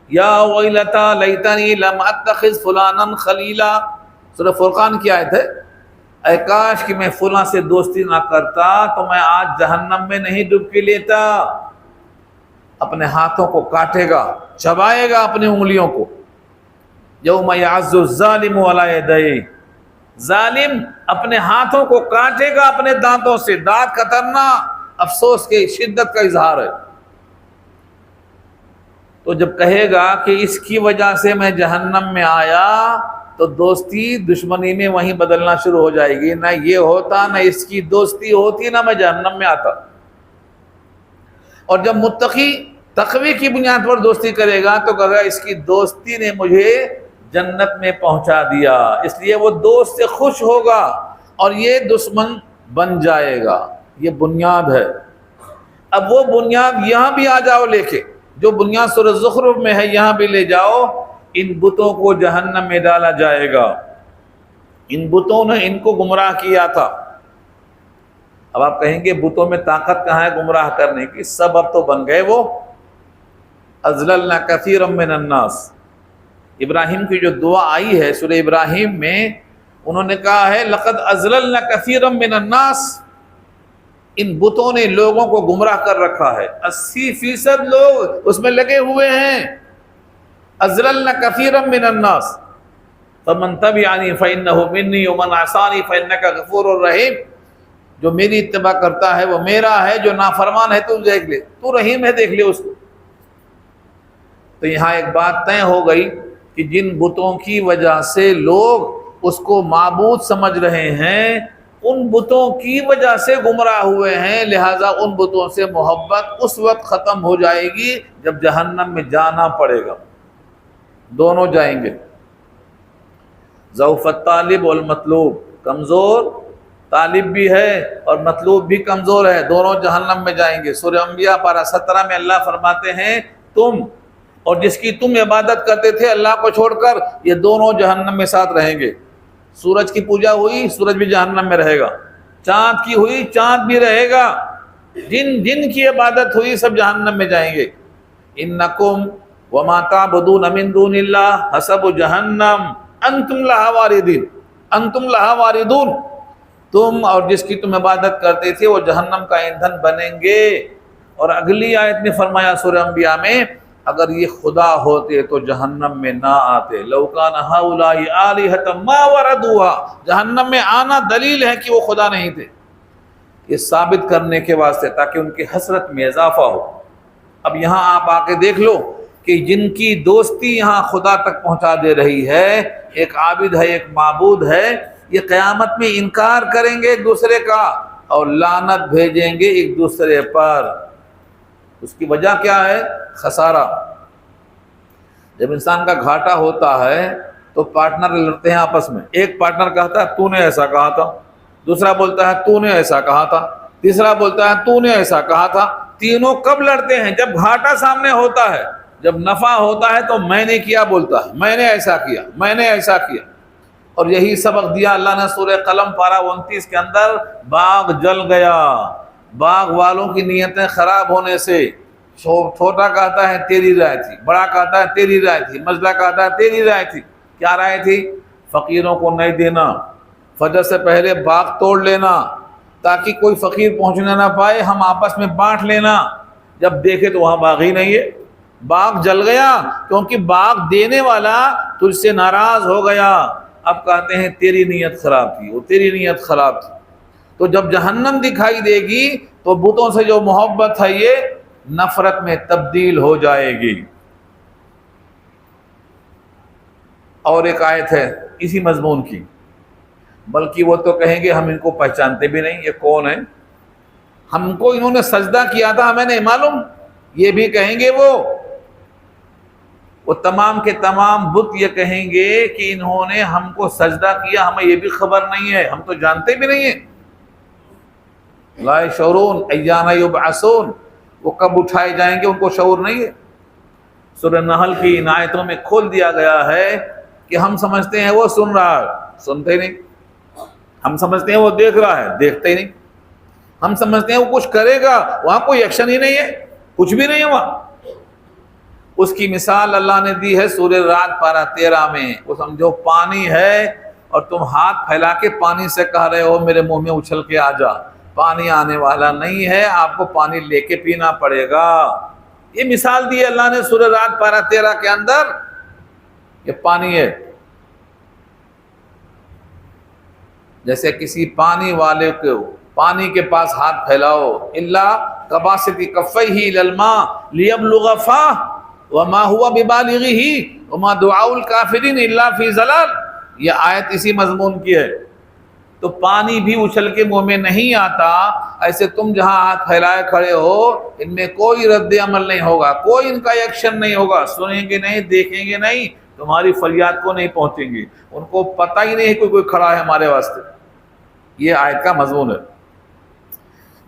یا ویلتا لیتنی لم اتخذ فلانا خلیلا، سورہ فرقان کی آیت ہے۔ اے کاش کہ میں فلاں سے دوستی نہ کرتا تو میں آج جہنم میں نہیں ڈبکی لیتا۔ اپنے ہاتھوں کو کاٹے گا، چبائے گا اپنی انگلیوں کو۔ یوم یعض الظالم علی یدیہ، ظالم اپنے ہاتھوں کو کاٹے گا اپنے دانتوں سے، دانت کترنا افسوس کی شدت کا اظہار ہے۔ تو جب کہے گا کہ اس کی وجہ سے میں جہنم میں آیا، تو دوستی دشمنی میں وہیں بدلنا شروع ہو جائے گی۔ نہ یہ ہوتا، نہ اس کی دوستی ہوتی، نہ میں جہنم میں آتا۔ اور جب متقی تقوی کی بنیاد پر دوستی کرے گا تو کہے گا اس کی دوستی نے مجھے جنت میں پہنچا دیا، اس لیے وہ دوست سے خوش ہوگا اور یہ دشمن بن جائے گا۔ یہ بنیاد ہے۔ اب وہ بنیاد یہاں بھی آ جاؤ لے کے، جو بنیاد سورہ زخرف میں ہے یہاں بھی لے جاؤ۔ ان بتوں کو جہنم میں ڈالا جائے گا، ان بتوں نے ان کو گمراہ کیا تھا۔ اب آپ کہیں گے بتوں میں طاقت کہاں ہے گمراہ کرنے کی؟ سبب تو بن گئے وہ۔ اضللنا کثیرا من الناس، ابراہیم کی جو دعا آئی ہے سورہ ابراہیم میں، انہوں نے کہا ہے لقد اضللنا کثیرا من الناس، ان بتوں نے لوگوں کو گمراہ کر رکھا ہے۔ 80% لوگ اس میں لگے ہوئے ہیں۔ اضللنا کثیرا من الناس فمن تبعنی فانہ منی ومن عصانی فانک غفور رحیم، جو میری اتباع کرتا ہے وہ میرا ہے، جو نافرمان ہے تو دیکھ لے، تو رحیم ہے، دیکھ لے اس کو۔ تو یہاں ایک بات طے ہو گئی کہ جن بتوں کی وجہ سے لوگ اس کو معبود سمجھ رہے ہیں، ان بتوں کی وجہ سے گمراہ ہوئے ہیں، لہٰذا ان بتوں سے محبت اس وقت ختم ہو جائے گی جب جہنم میں جانا پڑے گا۔ دونوں جائیں گے، ضعف الطالب والمطلوب، کمزور طالب بھی ہے اور مطلوب بھی کمزور ہے، دونوں جہنم میں جائیں گے۔ سورہ انبیاء پارہ 17 میں اللہ فرماتے ہیں تم اور جس کی تم عبادت کرتے تھے اللہ کو چھوڑ کر، یہ دونوں جہنم میں ساتھ رہیں گے۔ سورج کی پوجا ہوئی، سورج بھی جہنم میں رہے گا۔ چاند کی ہوئی، چاند بھی رہے گا۔ جن کی عبادت ہوئی سب جہنم میں جائیں گے۔ انکم وما تعبدون من دون اللہ حسب جہنم انتم لہا واردون، انتم لہا واردون، تم اور جس کی تم عبادت کرتے تھے وہ جہنم کا ایندھن بنیں گے۔ اور اگلی آیت میں فرمایا سورہ انبیاء میں، اگر یہ خدا ہوتے تو جہنم میں نہ آتے، لو کان ہؤلاء آلہۃ ما وردوها، جہنم میں آنا دلیل ہے کہ وہ خدا نہیں تھے، یہ ثابت کرنے کے واسطے تاکہ ان کی حسرت میں اضافہ ہو۔ اب یہاں آپ آ کے دیکھ لو کہ جن کی دوستی یہاں خدا تک پہنچا دے رہی ہے، ایک عابد ہے ایک معبود ہے، یہ قیامت میں انکار کریں گے ایک دوسرے کا اور لعنت بھیجیں گے ایک دوسرے پر۔ اس کی وجہ کیا ہے؟ خسارہ۔ جب انسان کا گھاٹا ہوتا ہے تو پارٹنر لڑتے ہیں آپس میں، ایک پارٹنر کہتا ہے تو نے ایسا کہا تھا، دوسرا بولتا ہے تو نے ایسا کہا تھا، تیسرا بولتا ہے تو نے ایسا کہا تھا۔ تینوں کب لڑتے ہیں؟ جب گھاٹا سامنے ہوتا ہے، جب نفع ہوتا ہے تو میں نے کیا بولتا ہے، میں نے ایسا کیا، میں نے ایسا کیا۔ اور یہی سبق دیا اللہ نے سورہ قلم پارہ 29 کے اندر، باغ جل گیا، باغ والوں کی نیتیں خراب ہونے سے۔ چھوٹا کہتا ہے تیری رائے تھی، بڑا کہتا ہے تیری رائے تھی، مجلہ کہتا ہے تیری رائے تھی۔ کیا رائے تھی؟ فقیروں کو نہیں دینا، فجر سے پہلے باغ توڑ لینا تاکہ کوئی فقیر پہنچنے نہ پائے، ہم آپس میں بانٹ لینا۔ جب دیکھے تو وہاں باغ ہی نہیں ہے، باغ جل گیا کیونکہ باغ دینے والا تجھ سے ناراض ہو گیا۔ اب کہتے ہیں تیری نیت خراب تھی، وہ تیری نیت خراب تھی۔ تو جب جہنم دکھائی دے گی تو بتوں سے جو محبت ہے یہ نفرت میں تبدیل ہو جائے گی۔ اور ایک آیت ہے اسی مضمون کی، بلکہ وہ تو کہیں گے ہم ان کو پہچانتے بھی نہیں، یہ کون ہے؟ ہم کو انہوں نے سجدہ کیا تھا ہمیں نہیں معلوم، یہ بھی کہیں گے وہ تمام کے تمام بت یہ کہیں گے کہ انہوں نے ہم کو سجدہ کیا، ہمیں یہ بھی خبر نہیں ہے، ہم تو جانتے بھی نہیں ہیں۔ لا یشعرون ایان یبعثون، وہ کب اٹھائے جائیں گے ان کو شعور نہیں ہے۔ سورہ نحل کی ان آیتوں میں کھول دیا گیا ہے کہ ہم سمجھتے ہیں وہ سن رہا ہے، سنتے ہی نہیں، ہم سمجھتے ہیں وہ دیکھ رہا ہے، دیکھتے ہی نہیں، ہم سمجھتے ہیں وہ کچھ کرے گا، وہاں کوئی ایکشن ہی نہیں ہے، کچھ بھی نہیں ہے وہاں۔ اس کی مثال اللہ نے دی ہے سورہ رعد پارہ 13 میں، وہ سمجھو پانی ہے اور تم ہاتھ پھیلا کے پانی سے کہہ رہے ہو میرے منہ میں اچھل کے آ جا، پانی آنے والا نہیں ہے، آپ کو پانی لے کے پینا پڑے گا۔ یہ مثال دی ہے اللہ نے سورہ رعد پارہ 13 کے اندر، یہ پانی ہے۔ جیسے کسی پانی والے کو پانی کے پاس ہاتھ پھیلاؤ، الا کباسط کفیہ الی الماء لیبلغ فاہ وما هو ببالغہ وما دعاء الکافرین الا فی ضلال، یہ آیت اسی مضمون کی ہے۔ تو پانی بھی اچھل کے منہ میں نہیں آتا، ایسے تم جہاں ہاتھ پھیلائے کھڑے ہو ان میں کوئی رد عمل نہیں ہوگا، کوئی ان کا ایکشن نہیں ہوگا، سنیں گے نہیں، دیکھیں گے نہیں، تمہاری فریاد کو نہیں پہنچیں گے، ان کو پتہ ہی نہیں کوئی کھڑا ہے ہمارے واسطے۔ یہ آیت کا مضمون ہے۔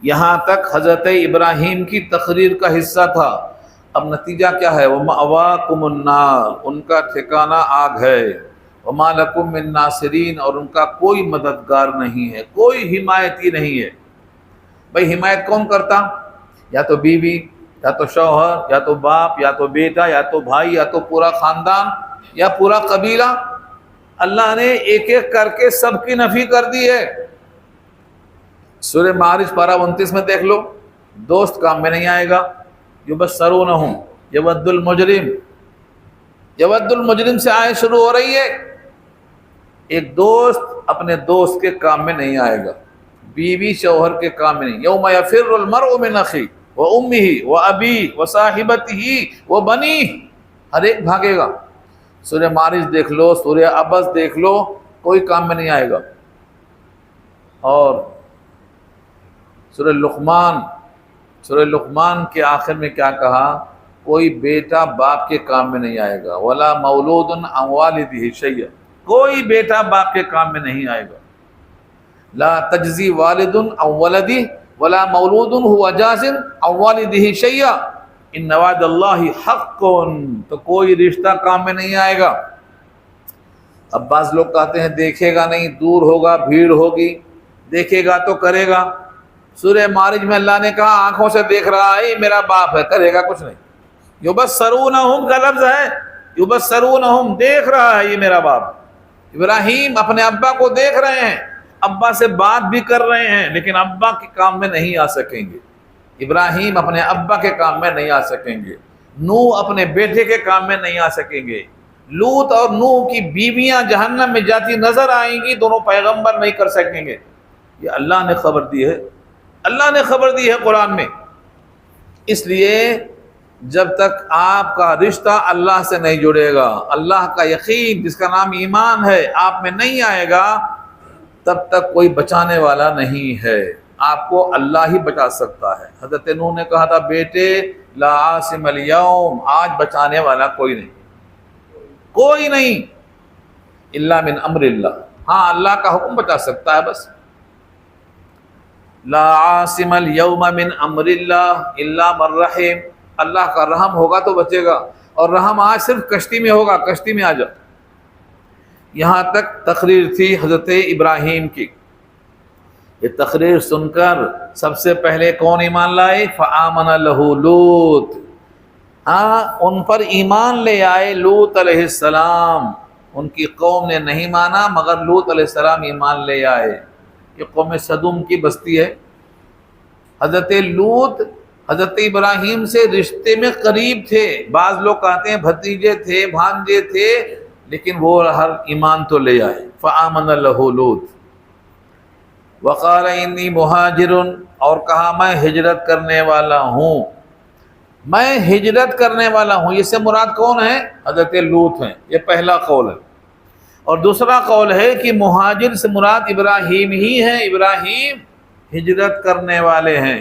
یہاں تک حضرت ابراہیم کی تقریر کا حصہ تھا۔ اب نتیجہ کیا ہے؟ وَمَأْوَاكُمُ النَّارُ، ان کا ٹھکانہ آگ ہے، وَمَا لَكُم مِّن نَاصِرِينَ، اور ان کا کوئی مددگار نہیں ہے، کوئی حمایتی نہیں ہے۔ بھئی حمایت کون کرتا؟ یا تو بیوی، یا تو شوہر، یا تو باپ، یا تو بیٹا، یا تو بھائی، یا تو پورا خاندان، یا پورا قبیلہ۔ اللہ نے ایک ایک کر کے سب کی نفی کر دی ہے۔ سورہ معارج پارہ 29 میں دیکھ لو، دوست کام میں نہیں آئے گا۔ یبصرونہم یود المجرم، یود المجرم سے آئے شروع ہو رہی ہے۔ ایک دوست اپنے دوست کے کام میں نہیں آئے گا، بیوی شوہر کے کام میں نہیں۔ یوم یفر المرء من اخیہ وامہ وابیہ وصاحبتہ وبنیہ، ہر ایک بھاگے گا۔ سورہ معارج دیکھ لو، سورہ عبس دیکھ لو، کوئی کام میں نہیں آئے گا۔ اور سورہ لقمان کے آخر میں کیا کہا؟ کوئی بیٹا باپ کے کام میں نہیں آئے گا۔ ولا مولود عن والدہ شیئا، کوئی بیٹا باپ کے کام میں نہیں آئے گا۔ لا تجزی والد عن ولدہ ولا مولود هو جاز عن والدہ شیئا ان وعد اللہ حق، تو کوئی رشتہ کام میں نہیں آئے گا۔ اب بعض لوگ کہتے ہیں دیکھے گا نہیں، دور ہوگا، بھیڑ ہوگی، دیکھے گا تو کرے گا۔ سورہ معارج میں اللہ نے کہا آنکھوں سے دیکھ رہا ہے، میرا باپ ہے، کرے گا کچھ نہیں۔ یبصرونہم کا لفظ ہے، یبصرونہم، دیکھ رہا ہے یہ میرا باپ۔ ابراہیم اپنے ابا کو دیکھ رہے ہیں، ابا سے بات بھی کر رہے ہیں لیکن ابا کے کام میں نہیں آ سکیں گے. ابراہیم اپنے ابا کے کام میں نہیں آ سکیں گے. نوح اپنے بیٹے کے کام میں نہیں آ سکیں گے. لوط اور نوح کی بیویاں جہنم میں جاتی نظر آئیں گی، دونوں پیغمبر نہیں کر سکیں گے. یہ اللہ نے خبر دی ہے، اللہ نے خبر دی ہے قرآن میں. اس لیے جب تک آپ کا رشتہ اللہ سے نہیں جڑے گا، اللہ کا یقین جس کا نام ایمان ہے آپ میں نہیں آئے گا، تب تک کوئی بچانے والا نہیں ہے. آپ کو اللہ ہی بچا سکتا ہے. حضرت نوح نے کہا تھا بیٹے لا عاصم اليوم، آج بچانے والا کوئی نہیں، کوئی نہیں، الا من امر اللہ، ہاں اللہ کا حکم بچا سکتا ہے بس. لا عاصم اليوم من امر اللہ الا من رحم، اللہ کا رحم ہوگا تو بچے گا، اور رحم آج صرف کشتی میں ہوگا، کشتی میں آ جاؤ. یہاں تک تقریر تھی حضرت ابراہیم کی. یہ تقریر سن کر سب سے پہلے کون ایمان لائے؟ فآمن لہ لوط، ہاں ان پر ایمان لے آئے لوط علیہ السلام. ان کی قوم نے نہیں مانا مگر لوط علیہ السلام ایمان لے آئے. یہ قوم صدوم کی بستی ہے. حضرت لوط حضرت ابراہیم سے رشتے میں قریب تھے، بعض لوگ کہتے ہیں بھتیجے تھے، بھانجے تھے، لیکن وہ ہر ایمان تو لے آئے. فآمن لہ لوط وقال انی مہاجر، اور کہا میں ہجرت کرنے والا ہوں، میں ہجرت کرنے والا ہوں. اس سے مراد کون ہے؟ حضرت لوط ہیں. یہ پہلا قول ہے. اور دوسرا قول ہے کہ مہاجر سے مراد ابراہیم ہی ہیں. ابراہیم ہجرت کرنے والے ہیں،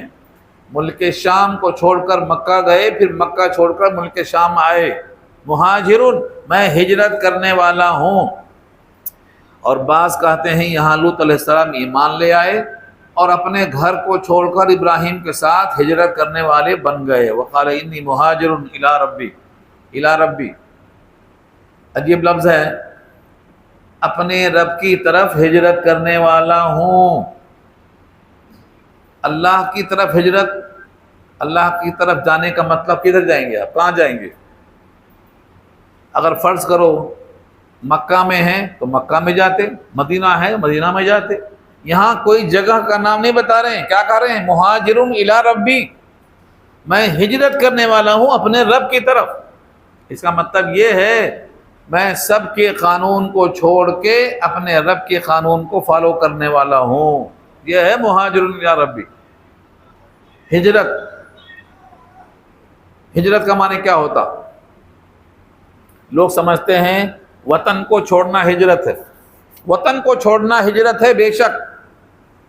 ملک شام کو چھوڑ کر مکہ گئے، پھر مکہ چھوڑ کر ملک شام آئے. مہاجرن، میں ہجرت کرنے والا ہوں. اور بعض کہتے ہیں یہاں لوط علیہ السلام ایمان لے آئے اور اپنے گھر کو چھوڑ کر ابراہیم کے ساتھ ہجرت کرنے والے بن گئے. وقال انی مہاجر الی ربی، الی ربی عجیب لفظ ہے، اپنے رب کی طرف ہجرت کرنے والا ہوں. اللہ کی طرف ہجرت، اللہ کی طرف جانے کا مطلب کدھر جائیں گے آپ؟ کہاں جائیں گے؟ اگر فرض کرو مکہ میں ہیں تو مکہ میں جاتے، مدینہ ہے مدینہ میں جاتے. یہاں کوئی جگہ کا نام نہیں بتا رہے ہیں. کیا کہہ رہے ہیں؟ مہاجرون الی ربی، میں ہجرت کرنے والا ہوں اپنے رب کی طرف. اس کا مطلب یہ ہے میں سب کے قانون کو چھوڑ کے اپنے رب کے قانون کو فالو کرنے والا ہوں. یہ ہے مہاجرون الی ربی. ہجرت، ہجرت کا معنی کیا ہوتا؟ لوگ سمجھتے ہیں وطن کو چھوڑنا ہجرت ہے. وطن کو چھوڑنا ہجرت ہے، بے شک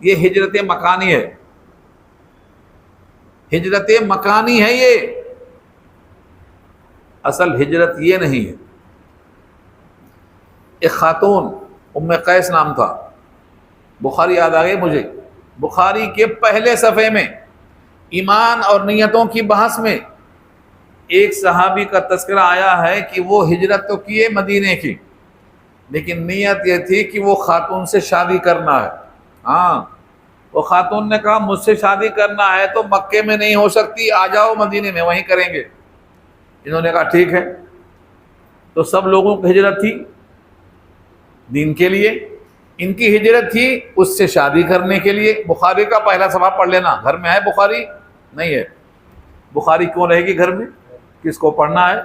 یہ ہجرت مکانی ہے. ہجرت مکانی ہے یہ، اصل ہجرت یہ نہیں ہے. ایک خاتون ام قیس نام تھا، بخاری یاد آ گئی مجھے. بخاری کے پہلے صفحے میں ایمان اور نیتوں کی بحث میں ایک صحابی کا تذکرہ آیا ہے کہ وہ ہجرت تو کیے مدینے کی، لیکن نیت یہ تھی کہ وہ خاتون سے شادی کرنا ہے. ہاں، وہ خاتون نے کہا مجھ سے شادی کرنا ہے تو مکے میں نہیں ہو سکتی، آ جاؤ مدینے میں، وہیں کریں گے. انہوں نے کہا ٹھیک ہے. تو سب لوگوں کی ہجرت تھی دین کے لیے، ان کی ہجرت تھی اس سے شادی کرنے کے لیے. بخاری کا پہلا صفحہ پڑھ لینا. گھر میں ہے بخاری؟ نہیں ہے. بخاری کیوں رہے گی گھر میں؟ کس کو پڑھنا ہے؟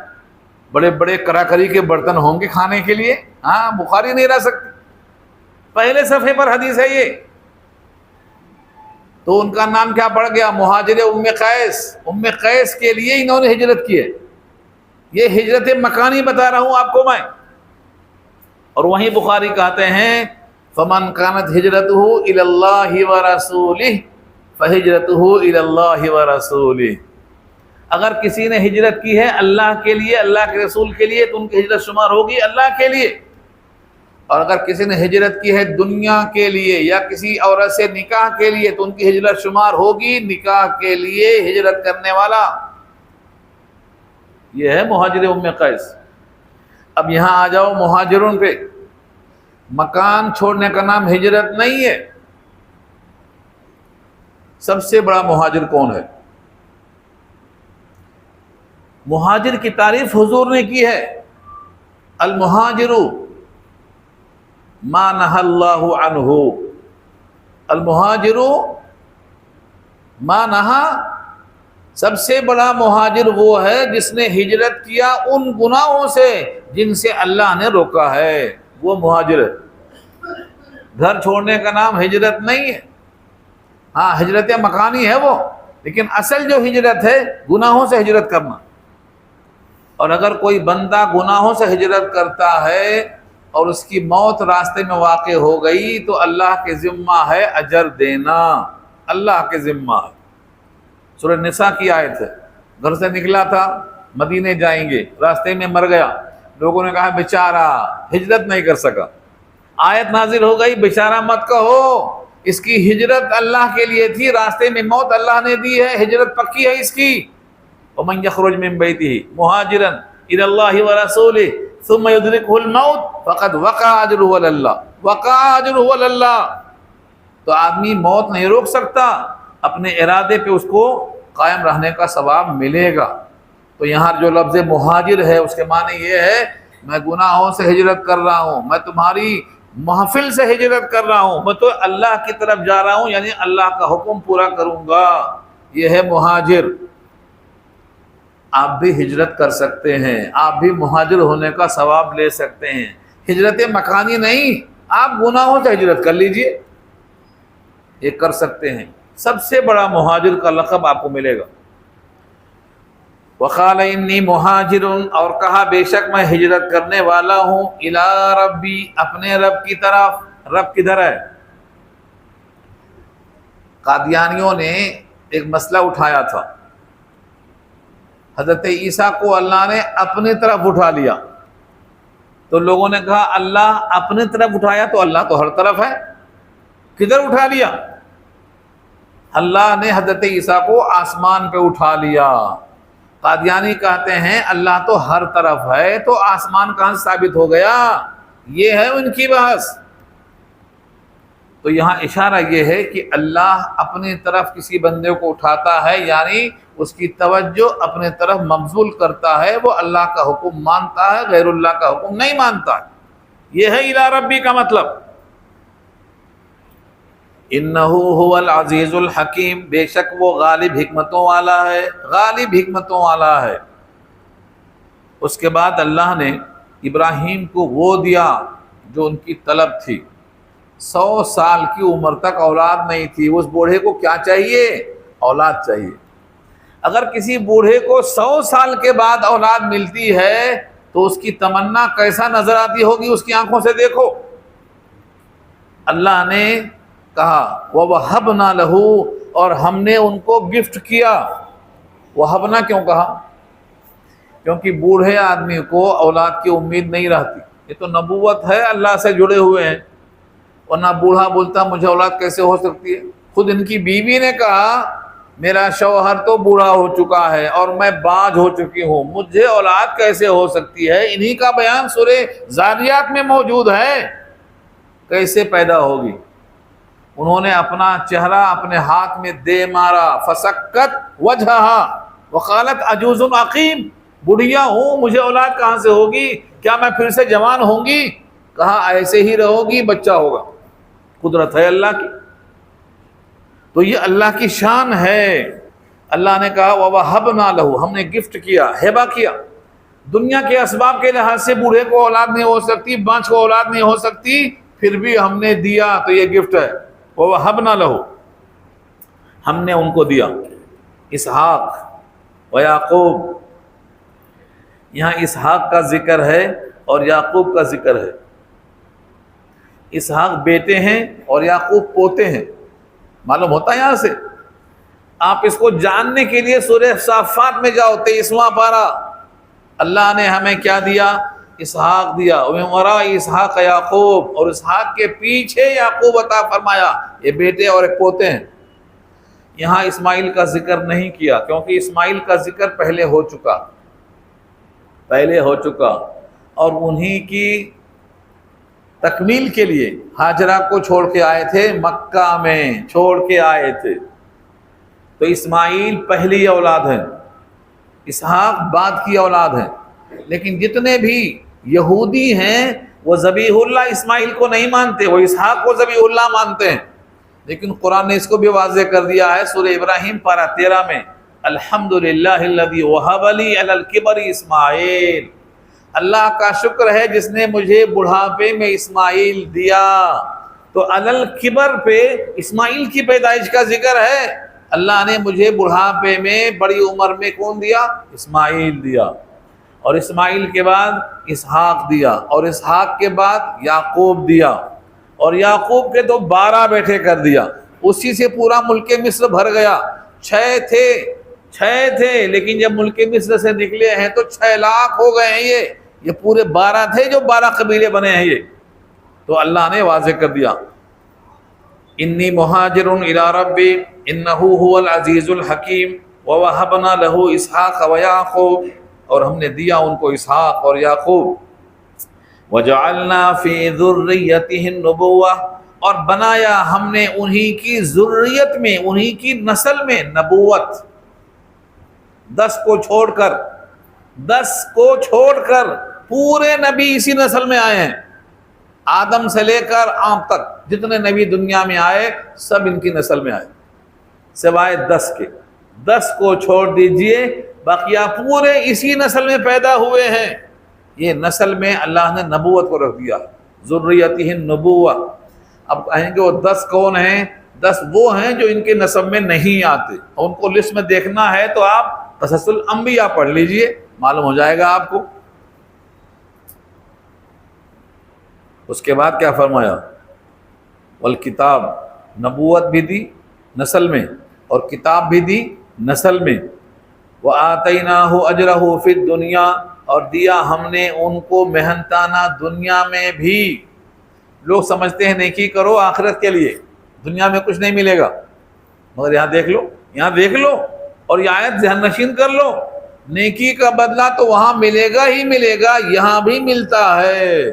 بڑے بڑے کراکری کے برتن ہوں گے کھانے کے لیے. ہاں، بخاری نہیں رہ سکتی. پہلے صفحے پر حدیث ہے یہ. تو ان کا نام کیا پڑ گیا؟ مہاجر ام قیس. ام قیس کے لیے انہوں نے ہجرت کی ہے. یہ ہجرت مکانی بتا رہا ہوں آپ کو میں. اور وہیں بخاری کہتے ہیں فمن کانت ہجرتہ الی اللہ ورسولہ فہجرتہ الی اللہ ورسولہ. اگر کسی نے ہجرت کی ہے اللہ کے لیے، اللہ کے رسول کے لیے، تو ان کی ہجرت شمار ہوگی اللہ کے لیے. اور اگر کسی نے ہجرت کی ہے دنیا کے لیے یا کسی عورت سے نکاح کے لیے تو ان کی ہجرت شمار ہوگی نکاح کے لیے ہجرت کرنے والا. یہ ہے مہاجر ام قیس. اب یہاں آ جاؤ مہاجرون پہ. مکان چھوڑنے کا نام ہجرت نہیں ہے. سب سے بڑا مہاجر کون ہے؟ مہاجر کی تعریف حضور نے کی ہے، المہاجر ما نہى اللہ عنہ، المہاجر ما نہا، سب سے بڑا مہاجر وہ ہے جس نے ہجرت کیا ان گناہوں سے جن سے اللہ نے روکا ہے، وہ مہاجر ہے۔ گھر چھوڑنے کا نام ہجرت نہیں ہے، ہاں ہجرت مکانی ہے وہ، لیکن اصل جو ہجرت ہے گناہوں سے ہجرت کرنا۔ اور اگر کوئی بندہ گناہوں سے ہجرت کرتا ہے اور اس کی موت راستے میں واقع ہو گئی تو اللہ کے ذمہ ہے اجر دینا، اللہ کے ذمہ ہے۔ سورہ نساء کی آیت ہے، گھر سے نکلا تھا مدینے جائیں گے، راستے میں مر گیا، لوگوں نے کہا بیچارہ ہجرت نہیں کر سکا، آیت نازل ہو گئی بیچارہ مت کہو، اس کی ہجرت اللہ کے لیے تھی، راستے میں موت اللہ نے دی ہے، ہجرت پکی ہے اس کی۔ وَمَنْ يَخْرُجْ مِنْ بَيْتِهِ مُهَاجِرًا إِلَى اللَّهِ وَرَسُولِهِ ثُمَّ يُدْرِكْهُ الْمَوْتُ فَقَدْ وَقَعَ أَجْرُهُ عَلَى اللَّهِ، وَقَعَ أَجْرُهُ عَلَى اللَّهِ۔ تو آدمی موت نہیں روک سکتا، اپنے ارادے پہ اس کو قائم رہنے کا ثواب ملے گا۔ تو یہاں جو لفظ مہاجر ہے اس کے معنی یہ ہے میں گناہوں سے ہجرت کر رہا ہوں، میں تمہاری محفل سے ہجرت کر رہا ہوں، میں تو اللہ کی طرف جا رہا ہوں، یعنی اللہ کا حکم پورا کروں گا، یہ ہے مہاجر۔ آپ بھی ہجرت کر سکتے ہیں، آپ بھی مہاجر ہونے کا ثواب لے سکتے ہیں، ہجرت مکانی نہیں، آپ گناہوں سے ہجرت کر لیجئے، یہ کر سکتے ہیں۔ سب سے بڑا مہاجر کا لقب آپ کو ملے گا۔ وقال انی مہاجر، اور کہا بے شک میں ہجرت کرنے والا ہوں، الی ربی، اپنے رب کی طرف۔ رب کدھر ہے؟ قادیانیوں نے ایک مسئلہ اٹھایا تھا، حضرت عیسیٰ کو اللہ نے اپنے طرف اٹھا لیا، تو لوگوں نے کہا اللہ اپنے طرف اٹھایا تو اللہ تو ہر طرف ہے، کدھر اٹھا لیا؟ اللہ نے حضرت عیسیٰ کو آسمان پہ اٹھا لیا۔ قادیانی کہتے ہیں اللہ تو ہر طرف ہے، تو آسمان کہاں سے ثابت ہو گیا؟ یہ ہے ان کی بحث۔ تو یہاں اشارہ یہ ہے کہ اللہ اپنی طرف کسی بندے کو اٹھاتا ہے، یعنی اس کی توجہ اپنے طرف مبذول کرتا ہے، وہ اللہ کا حکم مانتا ہے، غیر اللہ کا حکم نہیں مانتا۔ یہ ہے الی ربی کا مطلب۔ انہو هو العزیز الحکیم، بے شک وہ غالب حکمتوں والا ہے، غالب حکمتوں والا ہے۔ اس کے بعد اللہ نے ابراہیم کو وہ دیا جو ان کی طلب تھی۔ 100 سال کی عمر تک اولاد نہیں تھی، اس بوڑھے کو کیا چاہیے؟ اولاد چاہیے۔ اگر کسی بوڑھے کو 100 سال کے بعد اولاد ملتی ہے تو اس کی تمنا کیسا نظر آتی ہوگی؟ اس کی آنکھوں سے دیکھو۔ اللہ نے کہا وَوَهَبْنَا لَهُ، اور ہم نے ان کو گفٹ کیا۔ وَهَبْنَا کیوں کہا؟ کیونکہ بوڑھے آدمی کو اولاد کی امید نہیں رہتی، یہ تو نبوت ہے، اللہ سے جڑے ہوئے ہیں، ورنہ بوڑھا بولتا مجھے اولاد کیسے ہو سکتی ہے؟ خود ان کی بیوی نے کہا میرا شوہر تو بوڑھا ہو چکا ہے اور میں باج ہو چکی ہوں، مجھے اولاد کیسے ہو سکتی ہے؟ انہی کا بیان سورہ ذاریات میں موجود ہے، کیسے پیدا ہوگی؟ انہوں نے اپنا چہرہ اپنے ہاتھ میں دے مارا، فسکت وجہہا وقالت عجوز عقیم، بڑھیا ہوں مجھے اولاد کہاں سے ہوگی؟ کیا میں پھر سے جوان ہوں گی؟ کہا ایسے ہی رہو گی، بچہ ہوگا۔ قدرت ہے اللہ کی، تو یہ اللہ کی شان ہے۔ اللہ نے کہا وَوَهَبْنَا لَهُ، ہم نے گفٹ کیا، ہبہ کیا۔ دنیا کے اسباب کے لحاظ سے بوڑھے کو اولاد نہیں ہو سکتی، بانجھ کو اولاد نہیں ہو سکتی، پھر بھی ہم نے دیا تو یہ گفٹ ہے۔ وَوَهَبْنَا لَهُ، ہم نے ان کو دیا اسحاق و یعقوب۔ یہاں اسحاق کا ذکر ہے اور یعقوب کا ذکر ہے۔ اسحاق بیٹے ہیں اور یعقوب پوتے ہیں، معلوم ہوتا ہے یہاں سے؟ آپ اس کو جاننے کے لیے سورہ صافات میں جاؤ، 23واں پارہ۔ اللہ نے ہمیں کیا دیا؟ اسحاق دیا، وَمِن وَرَاءِ اسحاق یعقوب، اور اسحاق کے پیچھے یعقوب عطا فرمایا، یہ بیٹے اور ایک پوتے ہیں۔ یہاں اسماعیل کا ذکر نہیں کیا کیونکہ اسماعیل کا ذکر پہلے ہو چکا، اور انہی کی تکمیل کے لیے ہاجرہ کو چھوڑ کے آئے تھے، مکہ میں چھوڑ کے آئے تھے، تو اسماعیل پہلی اولاد ہیں، اسحاق بعد کی اولاد ہیں۔ لیکن جتنے بھی یہودی ہیں وہ ذبیح اللہ اسماعیل کو نہیں مانتے، وہ اسحاق کو ذبیح اللہ مانتے ہیں۔ لیکن قرآن نے اس کو بھی واضح کر دیا ہے سورہ ابراہیم پارہ 13 میں، الحمدللہ الذی وہب لی علی الکبر اسماعیل، اللہ کا شکر ہے جس نے مجھے بڑھاپے میں اسماعیل دیا۔ تو علی الکبر پہ اسماعیل کی پیدائش کا ذکر ہے، اللہ نے مجھے بڑھاپے میں بڑی عمر میں کون دیا؟ اسماعیل دیا، اور اسماعیل کے بعد اسحاق دیا، اور اسحاق کے بعد یعقوب دیا، اور یعقوب کے تو 12 بیٹے کر دیا، اسی سے پورا ملک مصر بھر گیا۔ 6 تھے لیکن جب ملک مصر سے نکلے ہیں تو 6 لاکھ ہو گئے ہیں، یہ پورے 12 تھے جو 12 قبیلے بنے ہیں یہ۔ تو اللہ نے واضح کر دیا، انی مہاجر الی ربی انہ هو العزیز الحکیم ووہبنا لہ اسحاق ویعقوب، اور ہم نے دیا ان کو اسحاق اور یعقوب، وجعلنا فی ذریتہ النبوہ، اور بنایا ہم نے انہی کی ذریت میں، انہی کی نسل میں نبوت۔ 10 کو چھوڑ کر پورے نبی اسی نسل میں آئے ہیں، آدم سے لے کر عام تک جتنے نبی دنیا میں آئے سب ان کی نسل میں آئے، سوائے 10 کے۔ 10 کو چھوڑ دیجئے، بقیہ پورے اسی نسل میں پیدا ہوئے ہیں۔ یہ نسل میں اللہ نے نبوت کو رکھ دیا، ذریتہ النبوہ۔ اب کہیں گے وہ 10 کون ہیں؟ 10 وہ ہیں جو ان کے نسب میں نہیں آتے، اور ان کو لسٹ میں دیکھنا ہے تو آپ قصص الانبیاء پڑھ لیجئے، معلوم ہو جائے گا آپ کو۔ اس کے بعد کیا فرمایا؟ والکتاب، نبوت بھی دی نسل میں اور کتاب بھی دی نسل میں، وآتیناہ اجرہ فی الدنیا، اور دیا ہم نے ان کو محنتانہ دنیا میں بھی۔ لوگ سمجھتے ہیں نیکی کرو آخرت کے لیے، دنیا میں کچھ نہیں ملے گا، مگر یہاں دیکھ لو اور یہ آیت ذہن نشین کر لو، نیکی کا بدلہ تو وہاں ملے گا ہی ملے گا، یہاں بھی ملتا ہے۔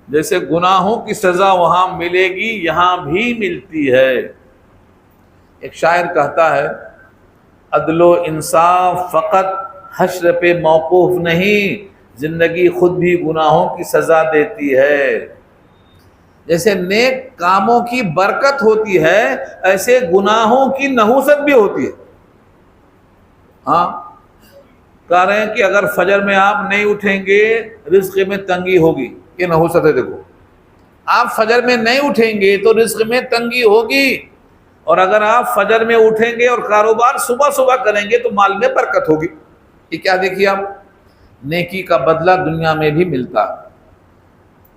جیسے گناہوں کی سزا وہاں ملے گی یہاں بھی ملتی ہے۔ ایک شاعر کہتا ہے، عدل و انصاف فقط حشر پہ موقوف نہیں، زندگی خود بھی گناہوں کی سزا دیتی ہے۔ جیسے نیک کاموں کی برکت ہوتی ہے ایسے گناہوں کی نحوست بھی ہوتی ہے۔ ہاں کہہ رہے ہیں کہ اگر فجر میں آپ نہیں اٹھیں گے رزق میں تنگی ہوگی، یہ نحوست ہے۔ دیکھو آپ فجر میں نہیں اٹھیں گے تو رزق میں تنگی ہوگی، اور اگر آپ فجر میں اٹھیں گے اور کاروبار صبح کریں گے تو مال میں برکت ہوگی۔ یہ کیا دیکھیے آپ، نیکی کا بدلہ دنیا میں بھی ملتا ہے۔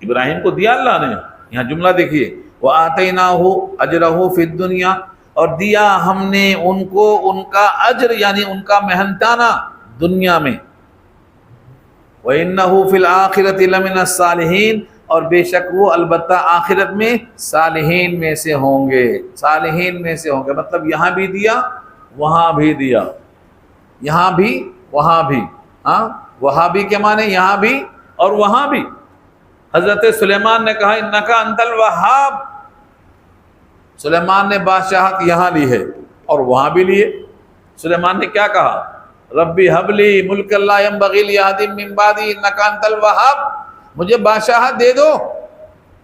ابراہیم کو دیا اللہ نے، یہاں جملہ دیکھیے، وَآتَيْنَاهُ أَجْرَهُ فِي الدُّنْيَا، اور دیا ہم نے ان کو ان کا اجر یعنی ان کا محنتانہ دنیا میں، وَإِنَّهُ فِي الْآخِرَةِ لَمِنَ الصَّالِحِينَ، اور بے شک وہ البتہ آخرت میں صالحین میں سے ہوں گے، مطلب یہاں بھی دیا وہاں بھی دیا، یہاں بھی وہاں بھی۔ ہاں وہاں بھی کے معنی یہاں بھی اور وہاں بھی۔ حضرت سلیمان نے کہا انکا انت الوہاب، سلیمان نے بادشاہت یہاں لی ہے اور وہاں بھی لیے۔ سلیمان نے کیا کہا؟ ربی حب لی ملک لا ینبغی لأحد من بعدی انکا انت الوہاب، مجھے بادشاہت دے دو،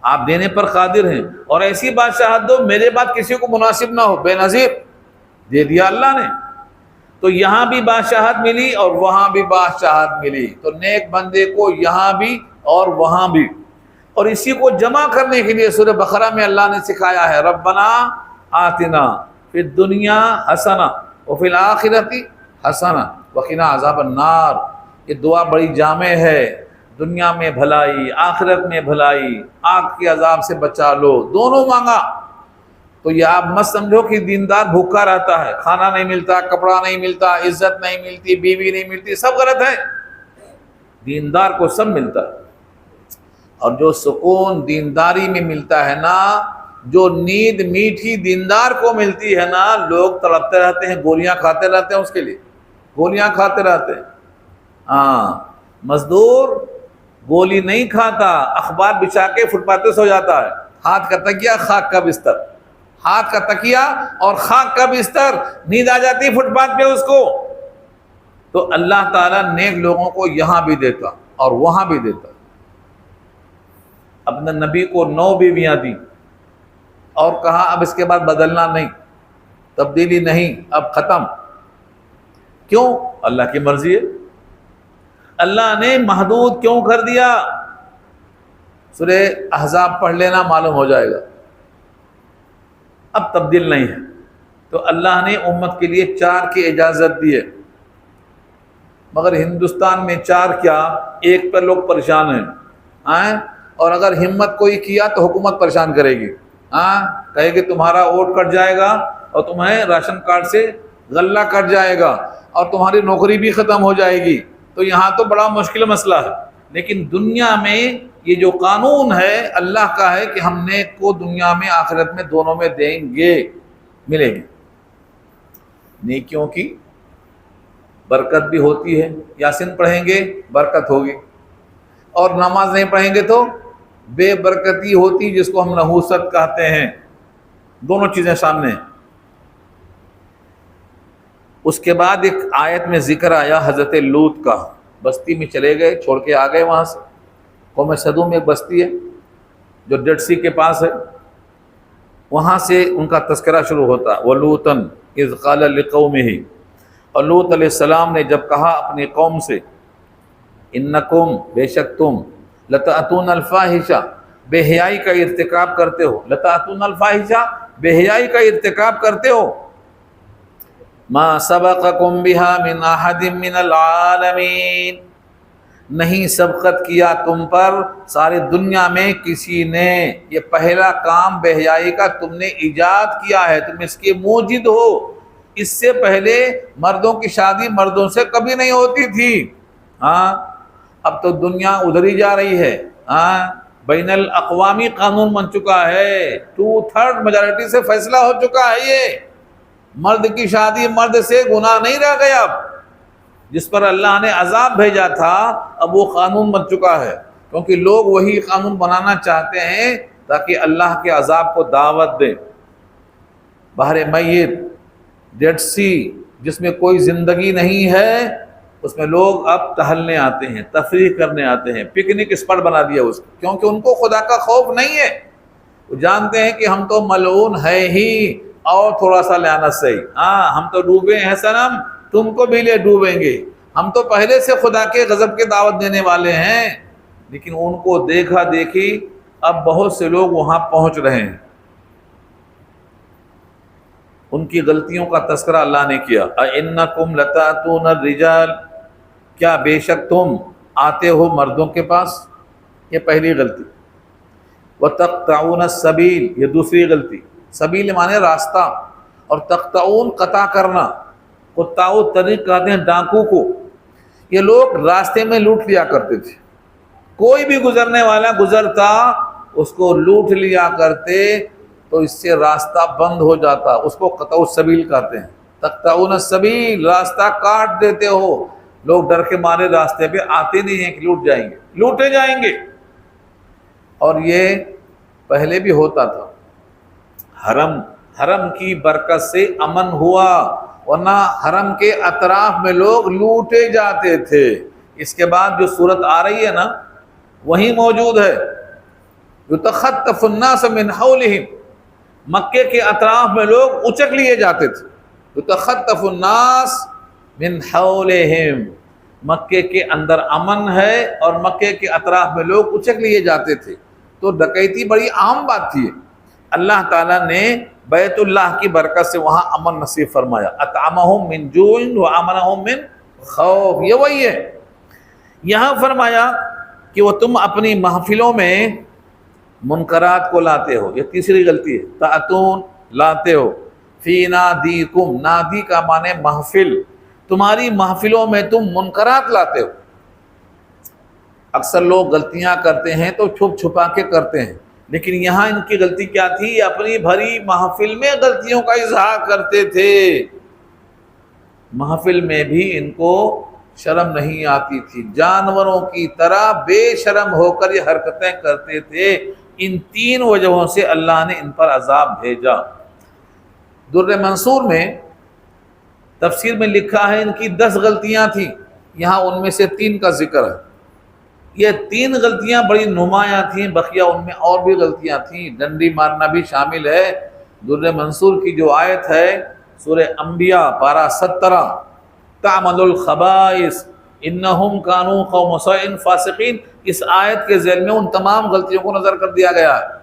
آپ دینے پر قادر ہیں، اور ایسی بادشاہت دو میرے بعد کسی کو مناسب نہ ہو، بے نظیر۔ دے دیا اللہ نے، تو یہاں بھی بادشاہت ملی اور وہاں بھی بادشاہت ملی۔ تو نیک بندے کو یہاں بھی اور وہاں بھی، اور اسی کو جمع کرنے کے لیے سورہ بقرہ میں اللہ نے سکھایا ہے، ربنا آتنا فی الدنیا حسنہ وفی الآخرۃ حسنہ وقنا عذاب النار۔ یہ دعا بڑی جامع ہے، دنیا میں بھلائی آخرت میں بھلائی، آگ کے عذاب سے بچا لو، دونوں مانگا۔ تو یہ آپ مت سمجھو کہ دیندار بھوکا رہتا ہے، کھانا نہیں ملتا، کپڑا نہیں ملتا، عزت نہیں ملتی، بیوی نہیں ملتی، سب غلط ہے۔ دیندار کو سب ملتا ہے، اور جو سکون دینداری میں ملتا ہے نا، جو نیند میٹھی دیندار کو ملتی ہے نا، لوگ تڑپتے رہتے ہیں، گولیاں کھاتے رہتے ہیں، اس کے لیے گولیاں کھاتے رہتے ہیں۔ ہاں مزدور گولی نہیں کھاتا، اخبار بچھا کے فٹ پاتھ پہ سو جاتا ہے، ہاتھ کا تکیہ خاک کا بستر، ہاتھ کا تکیہ اور خاک کا بستر، نیند آ جاتی ہے فٹ پاتھ پہ اس کو۔ تو اللہ تعالیٰ نیک لوگوں کو یہاں بھی دیتا اور وہاں بھی دیتا۔ اپنے نبی کو 9 بیویاں دی، اور کہا اب اس کے بعد بدلنا نہیں، تبدیلی نہیں، اب ختم. کیوں؟ اللہ کی مرضی ہے. اللہ نے محدود کیوں کر دیا؟ سورہ احزاب پڑھ لینا، معلوم ہو جائے گا. اب تبدیل نہیں ہے. تو اللہ نے امت کے لیے 4 کی اجازت دی ہے، مگر ہندوستان میں 4 کیا، 1 پر لوگ پریشان ہیں. اور اگر ہمت کوئی کیا تو حکومت پریشان کرے گی. کہے کہ تمہارا ووٹ کٹ جائے گا اور تمہیں راشن کارڈ سے غلہ کٹ جائے گا اور تمہاری نوکری بھی ختم ہو جائے گی. تو یہاں تو بڑا مشکل مسئلہ ہے. لیکن دنیا میں یہ جو قانون ہے اللہ کا ہے کہ ہم نے کو دنیا میں آخرت میں دونوں میں دیں گے، ملے گی. نیکیوں کی برکت بھی ہوتی ہے، یاسین پڑھیں گے برکت ہوگی، اور نماز نہیں پڑھیں گے تو بے برکتی ہوتی، جس کو ہم نحوست کہتے ہیں. دونوں چیزیں سامنے ہیں. اس کے بعد ایک آیت میں ذکر آیا حضرت لوط کا. بستی میں چلے گئے، چھوڑ کے آ گئے وہاں سے. قوم سدوم میں ایک بستی ہے جو ڈیڈ سی کے پاس ہے، وہاں سے ان کا تذکرہ شروع ہوتا. وَلُوطًا اِذْ قَالَ لِقَوْمِهِ، اور لوط علیہ السلام نے جب کہا اپنی قوم سے، انکم، بے شک تم، لتأتون الفاحشہ، بے حیائی کا ارتکاب کرتے ہو. لتأتون الفاحشہ، بے حیائی کا ارتکاب کرتے ہو. ما سبقکم بها من احد من العالمین، نہیں سبقت کیا تم پر ساری دنیا میں کسی نے. یہ پہلا کام بے حیائی کا تم نے ایجاد کیا ہے، تم اس کے موجد ہو. اس سے پہلے مردوں کی شادی مردوں سے کبھی نہیں ہوتی تھی. اب تو دنیا ادھر ہی جا رہی ہے. بین الاقوامی قانون بن چکا ہے، 2/3 میجارٹی سے فیصلہ ہو چکا ہے. یہ مرد کی شادی مرد سے گناہ نہیں رہ گیا. اب جس پر اللہ نے عذاب بھیجا تھا اب وہ قانون بن چکا ہے، کیونکہ لوگ وہی قانون بنانا چاہتے ہیں تاکہ اللہ کے عذاب کو دعوت دیں. بحر میت، ڈیڈ سی، جس میں کوئی زندگی نہیں ہے، اس میں لوگ اب ٹہلنے آتے ہیں، تفریح کرنے آتے ہیں، پکنک اسپاٹ بنا دیا اس کو، کیونکہ ان کو خدا کا خوف نہیں ہے. وہ جانتے ہیں کہ ہم تو ملعون ہے ہی، اور تھوڑا سا لعنت صحیح. ہم تو ڈوبے ہیں صنم، تم کو بھی لے ڈوبیں گے. ہم تو پہلے سے خدا کے غضب کے دعوت دینے والے ہیں. لیکن ان کو دیکھا دیکھی اب بہت سے لوگ وہاں پہنچ رہے ہیں. ان کی غلطیوں کا تذکرہ اللہ نے کیا. اَإِنَّكُمْ لَتَأْتُونَ الرِّجَالَ، کیا بے شک تم آتے ہو مردوں کے پاس. یہ پہلی غلطی. وَتَقْطَعُونَ السَّبِيلَ، یہ دوسری غلطی. سبیل مانے راستہ، اور تقطعون قطع کرنا. قطاع الطریق کہتے ہیں ڈاکو کو. یہ لوگ راستے میں لوٹ لیا کرتے تھے. کوئی بھی گزرنے والا گزرتا اس کو لوٹ لیا کرتے، تو اس سے راستہ بند ہو جاتا. اس کو قطع السبیل کہتے ہیں. تقطعون السبیل، راستہ کاٹ دیتے ہو. لوگ ڈر کے مارے راستے پہ آتے نہیں ہیں کہ لوٹ جائیں گے، لوٹے جائیں گے. اور یہ پہلے بھی ہوتا تھا. حرم کی برکت سے امن ہوا، ورنہ حرم کے اطراف میں لوگ لوٹے جاتے تھے. اس کے بعد جو صورت آ رہی ہے نا وہی موجود ہے. یتخطف الناس من حولہم، مکے کے اطراف میں لوگ اچک لیے جاتے تھے. یتخطف الناس من حولہم، مکے کے اندر امن ہے اور مکے کے اطراف میں لوگ اچک لیے جاتے تھے. تو ڈکیتی بڑی عام بات تھی. اللہ تعالیٰ نے بیت اللہ کی برکت سے وہاں امن نصیب فرمایا. اطعمہم من جوع وآمنہم من خوف. یہ وہی ہے. یہاں فرمایا کہ وہ تم اپنی محفلوں میں منکرات کو لاتے ہو. یہ تیسری غلطی ہے. تأتون، لاتے ہو. فی نادیکم، نادی کا معنی محفل. تمہاری محفلوں میں تم منکرات لاتے ہو. اکثر لوگ غلطیاں کرتے ہیں تو چھپ چھپا کے کرتے ہیں، لیکن یہاں ان کی غلطی کیا تھی؟ اپنی بھری محفل میں غلطیوں کا اظہار کرتے تھے. محفل میں بھی ان کو شرم نہیں آتی تھی. جانوروں کی طرح بے شرم ہو کر یہ حرکتیں کرتے تھے. ان 3 وجہوں سے اللہ نے ان پر عذاب بھیجا. در منصور میں تفسیر میں لکھا ہے ان کی 10 غلطیاں تھیں، یہاں ان میں سے 3 کا ذکر ہے. یہ تین غلطیاں بڑی نمایاں تھیں، بقیہ ان میں اور بھی غلطیاں تھیں، ڈنڈی مارنا بھی شامل ہے۔ در منصور کی جو آیت ہے سورہ انبیاء پارہ 17، تعمل الخبائث انہم کانوا قوم سوء فاسقین، اس آیت کے ذیل میں ان تمام غلطیوں کو نظر کر دیا گیا ہے۔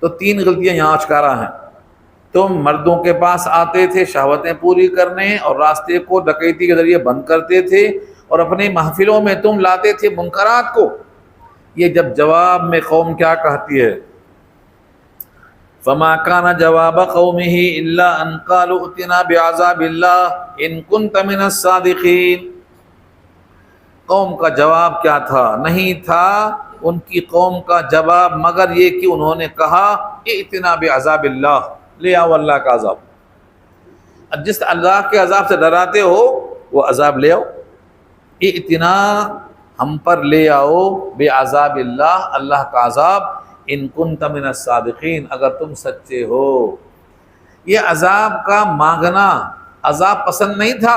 تو تین غلطیاں یہاں اشکارا ہیں۔ تم مردوں کے پاس آتے تھے شہوتیں پوری کرنے اور راستے کو ڈکیتی کے ذریعے بند کرتے تھے، اور اپنی محفلوں میں تم لاتے تھے منکرات کو۔ یہ جب جواب میں قوم کیا کہتی ہے، فما کان جواب قومہ الا ان قالوا ائتنا بعذاب اللہ ان کنت من الصادقین۔ قوم کا جواب کیا تھا؟ نہیں تھا ان کی قوم کا جواب مگر یہ کہ انہوں نے کہا ائتنا بعذاب اللہ، لے آؤ اللہ کا عذاب، جس اللہ کے عذاب سے ڈراتے ہو وہ عذاب لے آؤ، ائتنا ہم پر لے آؤ، بعذاب اللہ اللہ کا عذاب، ان کنت من الصادقین اگر تم سچے ہو۔ یہ عذاب کا مانگنا عذاب پسند نہیں تھا،